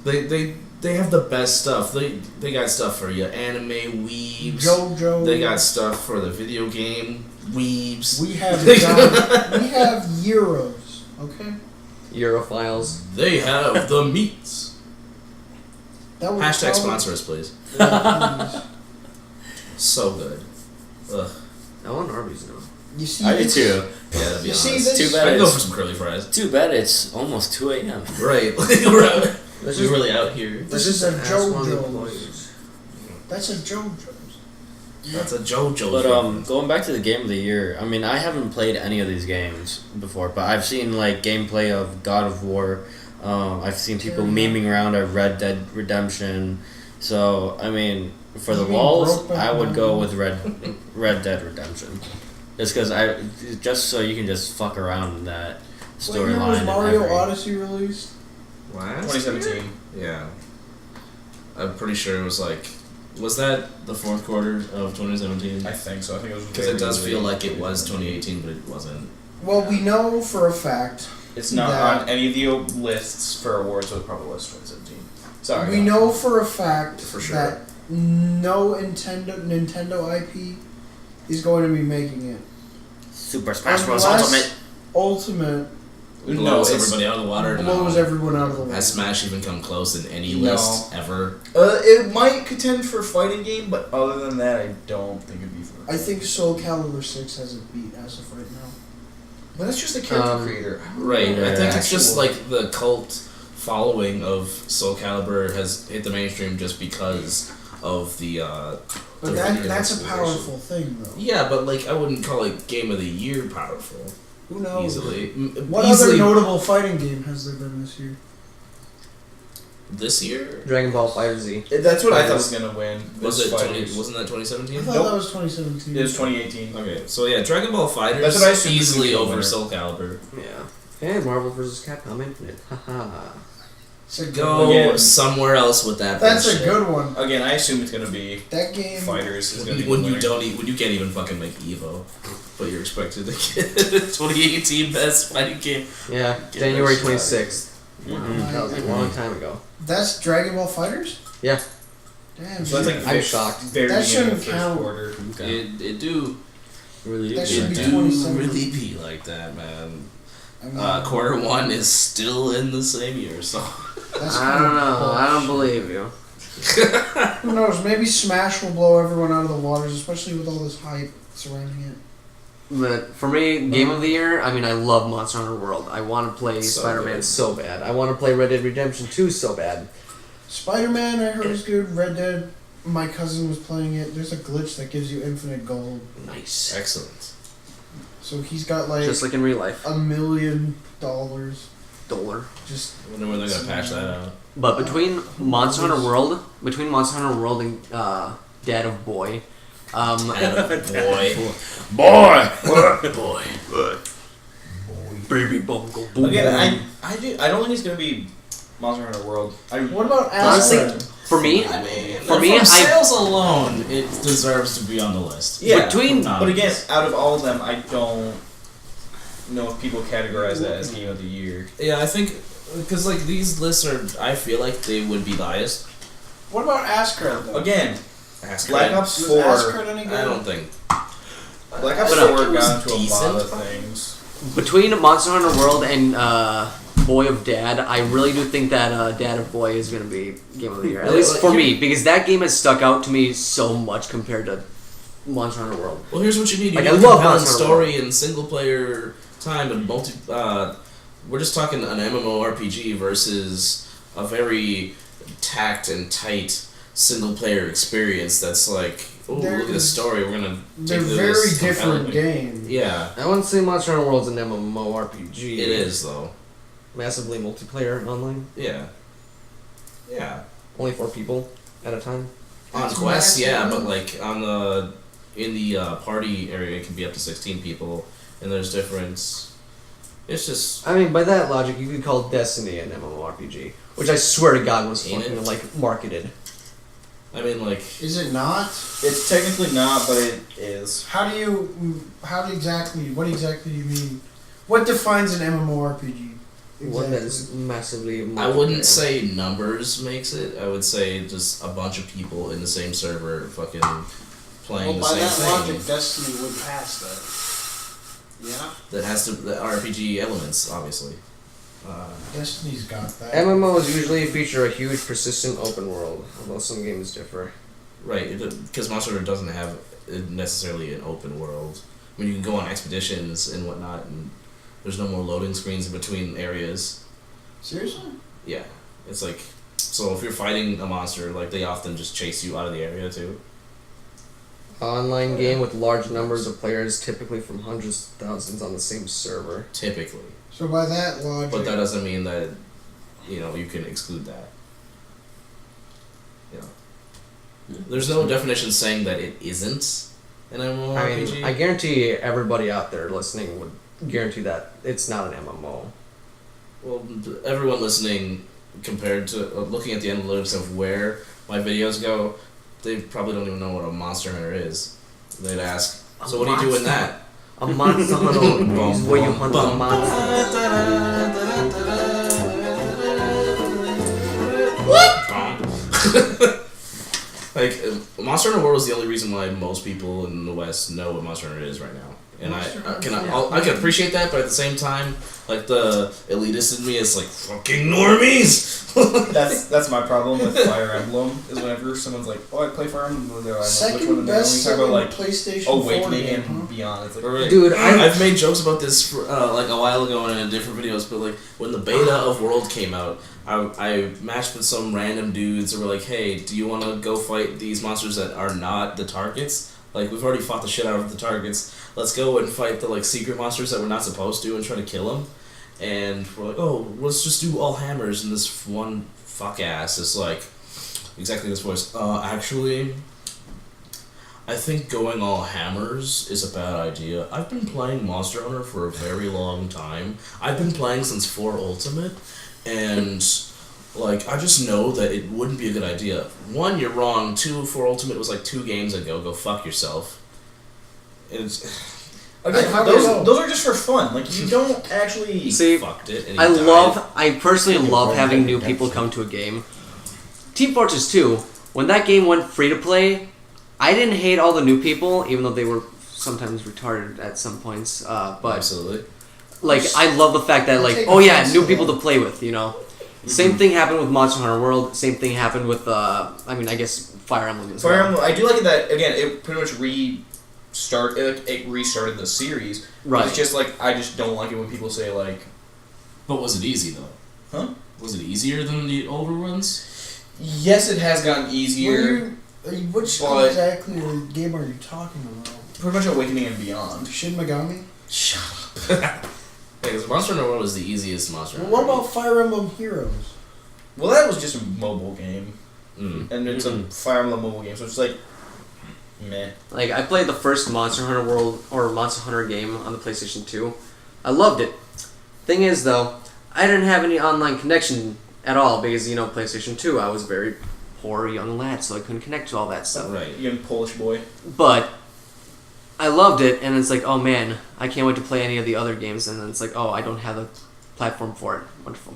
they have the best stuff. They got stuff for you anime weebs. JuJu. They got stuff for the video game weebs. We have we have Euros. Okay. Europhiles. They have the meats. That was Hashtag probably- sponsor us, please. Yeah, please. So good. Ugh. I want Arby's now. You see, I do it's- too. Yeah, to be You see honest. this? Too bad I'd go it's- for some curly fries. Too bad it's almost 2 a.m. Right. We're really out here. This is a JoJo's. That's a JoJo's. That's a JoJo. But going back to the game of the year, I mean, I haven't played any of these games before, but I've seen like gameplay of God of War. I've seen people memeing around at Red Dead Redemption. So I mean, for the You mean walls, Brokeback I would go with Mountain? Red Dead Redemption, just so you can just fuck around in that What year was storyline. Mario Odyssey released? Last 2017. year? Yeah. I'm pretty sure it was like. Was that the fourth quarter of 2017? I think so. I think it was Because it does feel like it was 2018, but it wasn't. Well, we know for a fact. It's not that- on any of the lists for awards, so it probably was 2017. Sorry. We know for a fact For sure. that no Nintendo IP is going to be making it. Super Smash Bros. Unless Ultimate. Ultimate Blows it's- everybody out of the water. blows No. everyone out of the water. Has Smash even come close in any No. list ever? It might contend for fighting game, but other than that, I don't think it'd be for. I think Soul Calibur 6 has it beat as of right now. But that's just a character creator. Right. I think Yeah. it's just like the cult following of Soul Calibur has hit the mainstream just because of the. But that's a powerful thing, though. Yeah, but like I wouldn't call it Game of the Year powerful Who knows? easily. What Easily other notable fighting game has there been this year? this year? Dragon Ball FighterZ. That's what I thought was gonna win. Was it? Fighters. Wasn't that I 2017? thought Nope. that was 2017. It was 2018. Okay, so yeah, Dragon Ball Fighters That's what I assumed was easily the over winner. Soul Calibur. Yeah. And Marvel vs. Capcom Infinite. Haha. It's a good Go one. Again. somewhere else with that. That's a bullshit. good one. Again, I assume it's gonna be That game. Fighters is gonna be When the you winner. don't, when you can't even fucking make Evo, but you're expected to get the 2018 best fighting game. Yeah. Get January that shit out. 26th. Mhm. That was a long time ago. That's Dragon Ball Fighters? Yeah. Damn. So that's dude. like I'm shocked. Very That beginning of shouldn't first count. quarter. Okay. It do Really? That it should be do 27. really be like that, man. I mean, Quarter one is still in the same year, so that's I don't know. cool. I don't believe you. Who knows? Maybe Smash will blow everyone out of the waters, especially with all this hype surrounding it. But for me, Game of the Year, I mean, I love Monster Hunter World. I want to play So Spider-Man good. so bad. I want to play Red Dead Redemption 2 so bad. Spider-Man, I heard is good. Red Dead, my cousin was playing it. There's a glitch that gives you infinite gold. Nice. excellent. So he's got like Just like in real life. $1 million. Just I wonder when they're gonna patch that out. But between Monster Hunter World, and Dad of Boy, Boy, Boy! boy. Baby Bungle. Again, I don't think it's gonna be Monster Hunter World. what about Honestly, Asgard? for me, I mean, For me, from I- sales alone, it deserves to be on the list. Yeah, Between- but again, out of all of them, I don't know if people categorize that as Game of the Year. Yeah, I think because like these lists are, I feel like they would be biased. What about Asgard though? Again, Ask Black Red. Ops Was 4. Asgard any good? I don't think. Black Ops But, 4 it was got into a lot decent. of things. between Monster Hunter World and Boy of Dad, I really do think that Dad of Boy is going to be Game of the Year. At Yeah, least like, for here- me, because that game has stuck out to me so much compared to Monster Hunter World. Well, here's what you need. You Like, need I a love compelling Monster story and single player time and multi. We're just talking an MMORPG versus a very tacked and tight single player experience. That's like, oh, look at this story. We're gonna. They're take very this different compellingly. games. Yeah, I wouldn't say Monster Hunter World's an MMORPG. it is though. Massively multiplayer online. Yeah. Yeah. Only 4 people. at a time. On That's quests, massive. yeah, but like in the party area, it can be up to 16 people, and there's different. It's just I mean, by that logic, you could call Destiny an MMORPG, which I swear to God was Ain't fucking it? like marketed. I mean, like Is it not? It's technically not, but it is. What exactly do you mean? What defines an MMORPG? One that is massively. I wouldn't say numbers makes it. I would say just a bunch of people in the same server, fucking playing Well, the by same that thing. logic, Destiny would pass that. Yeah? That has the RPG elements, obviously. Destiny's got that. MMOs usually feature a huge, persistent open world, although some games differ. Right, because Monster Hunter doesn't have necessarily an open world. I mean, you can go on expeditions and whatnot, and there's no more loading screens in between areas. Seriously? Yeah, it's like, so if you're fighting a monster, like, they often just chase you out of the area, too. Online game with large numbers of players, typically from hundreds of thousands on the same server. Typically. So by that logic... But that doesn't mean that, you can exclude that. There's no definition saying that it isn't an MMORPG. I mean, I guarantee everybody out there listening would guarantee that it's not an MMO. Well, everyone listening, compared to looking at the analytics of where my videos go, they probably don't even know what a Monster Hunter is. They'd ask, so what do you do in that? A monster hunter is where you hunt a monster. Like, Monster Hunter World is the only reason why most people in the West know what Monster Hunter is right now. And I can appreciate that, but at the same time, like, the elitist in me is like, fucking normies! That's my problem with Fire Emblem, is whenever someone's like, oh, I play Fire Emblem, they're like, which one? Second And they best only talk about, like, PlayStation 4 Awakening game, and Beyond. It's like, Right. Dude, I've made jokes about this for, like a while ago in different videos, but like when the beta of World came out, I matched with some random dudes and were like, hey, do you want to go fight these monsters that are not the targets? Like, we've already fought the shit out of the targets. Let's go and fight the, like, secret monsters that we're not supposed to and try to kill them. And we're like, oh, let's just do all hammers. And this one fuck ass is like, exactly this voice. Actually, I think going all hammers is a bad idea. I've been playing Monster Hunter for a very long time. I've been playing since 4 Ultimate, and, like, I just know that it wouldn't be a good idea. 1, you're wrong. 2, 4 Ultimate was like 2 games ago. Go fuck yourself. It's... again, those are just for fun. Like, you don't actually... See, fucked it. And he died. I personally love having new people come to a game. Team Fortress 2, when that game went free to play, I didn't hate all the new people, even though they were sometimes retarded at some points. But Absolutely. like, I love the fact that, like, oh yeah, new people to play with, you know. Same thing happened with Monster Hunter World. Same thing happened with, I guess Fire Emblem as well. Fire Emblem, I do like it that, again, it pretty much it restarted the series. Right. It's just like, I just don't like it when people say, like... But was it easy, though? Huh? Was it easier than the older ones? Yes, it has gotten easier. Which But- exactly game are you talking about? Pretty much Awakening and Beyond. Shin Megami? Shut Yeah, because Monster Hunter World was the easiest Monster Well, Hunter. what about Fire Emblem Heroes? Well, that was just a mobile game. Mm. And it's a Fire Emblem mobile game, so it's like... meh. Like, I played the first Monster Hunter World or Monster Hunter game on the PlayStation 2. I loved it. Thing is, though, I didn't have any online connection at all because, PlayStation 2, I was a very poor young lad, so I couldn't connect to all that stuff. Right. Young Polish boy. But I loved it, and it's like, oh man, I can't wait to play any of the other games, and then it's like, oh, I don't have a platform for it. Wonderful.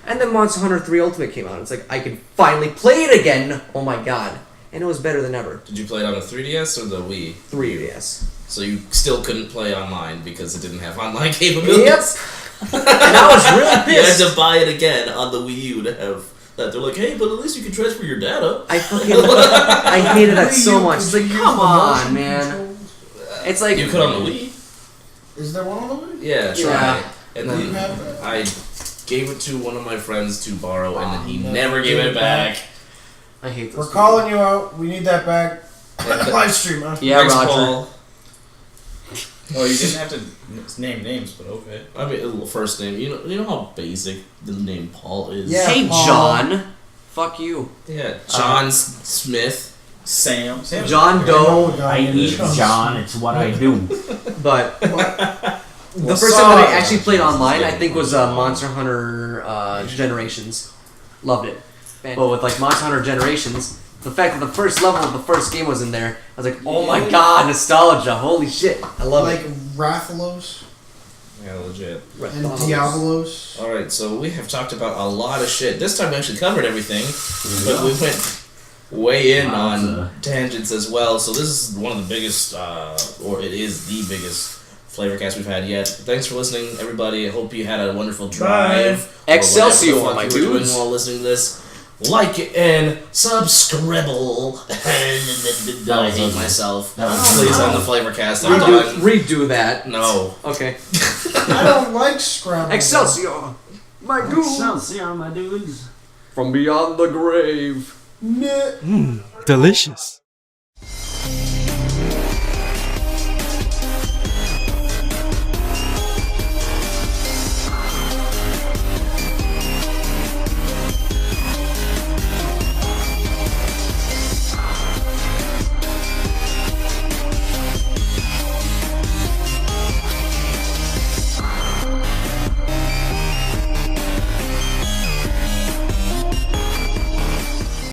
And then Monster Hunter 3 Ultimate came out. It's like, I can finally play it again! Oh my god. And it was better than ever. Did you play it on a 3DS or the Wii? 3DS. So you still couldn't play online because it didn't have online capabilities? Yep. And I was really You pissed. had to buy it again on the Wii U to have that. They're like, hey, but at least you can transfer your data. I hated that so much. It's like, Could you come use the on, motion man. controls? It's like... You could on the Wii? Is there one on the Wii? Yeah, try. Yeah. And Do you then have that? I gave it to one of my friends to borrow, and then he Oh, never gave it back. I hate this. We're calling you out. We need that back. And Live stream, huh? Yeah, Thanks, Roger. Paul. Oh, you didn't have to name names, but okay. I mean, first name. You know how basic the name Paul is. Yeah. Hey, Paul. John. Fuck you. Yeah, John Smith. Sam. John Doe. I eat John. It's what I do. But the first time that I actually played online, I think, was Monster Hunter Generations. Loved it. But with like Monster Hunter Generations, the fact that the first level of the first game was in there, I was like, oh my god, nostalgia! Holy shit, I love it. Like Rathalos Yeah, legit. and Diabolos. All right, so we have talked about a lot of shit. This time we actually covered everything, but we went way in on tangents as well. So this is one of the biggest, or it is the biggest Flavorcast we've had yet. Thanks for listening, everybody. I hope you had a wonderful drive. Excelsior, my my dudes. Doing dudes. while listening to this. Like and subscribe. I hate myself. Please end the Flavorcast. I'm done. Redo that. No. Okay. I don't like Scrabble. Excelsior, my dudes. Excelsior, my dudes. From beyond the grave. Nah. Delicious.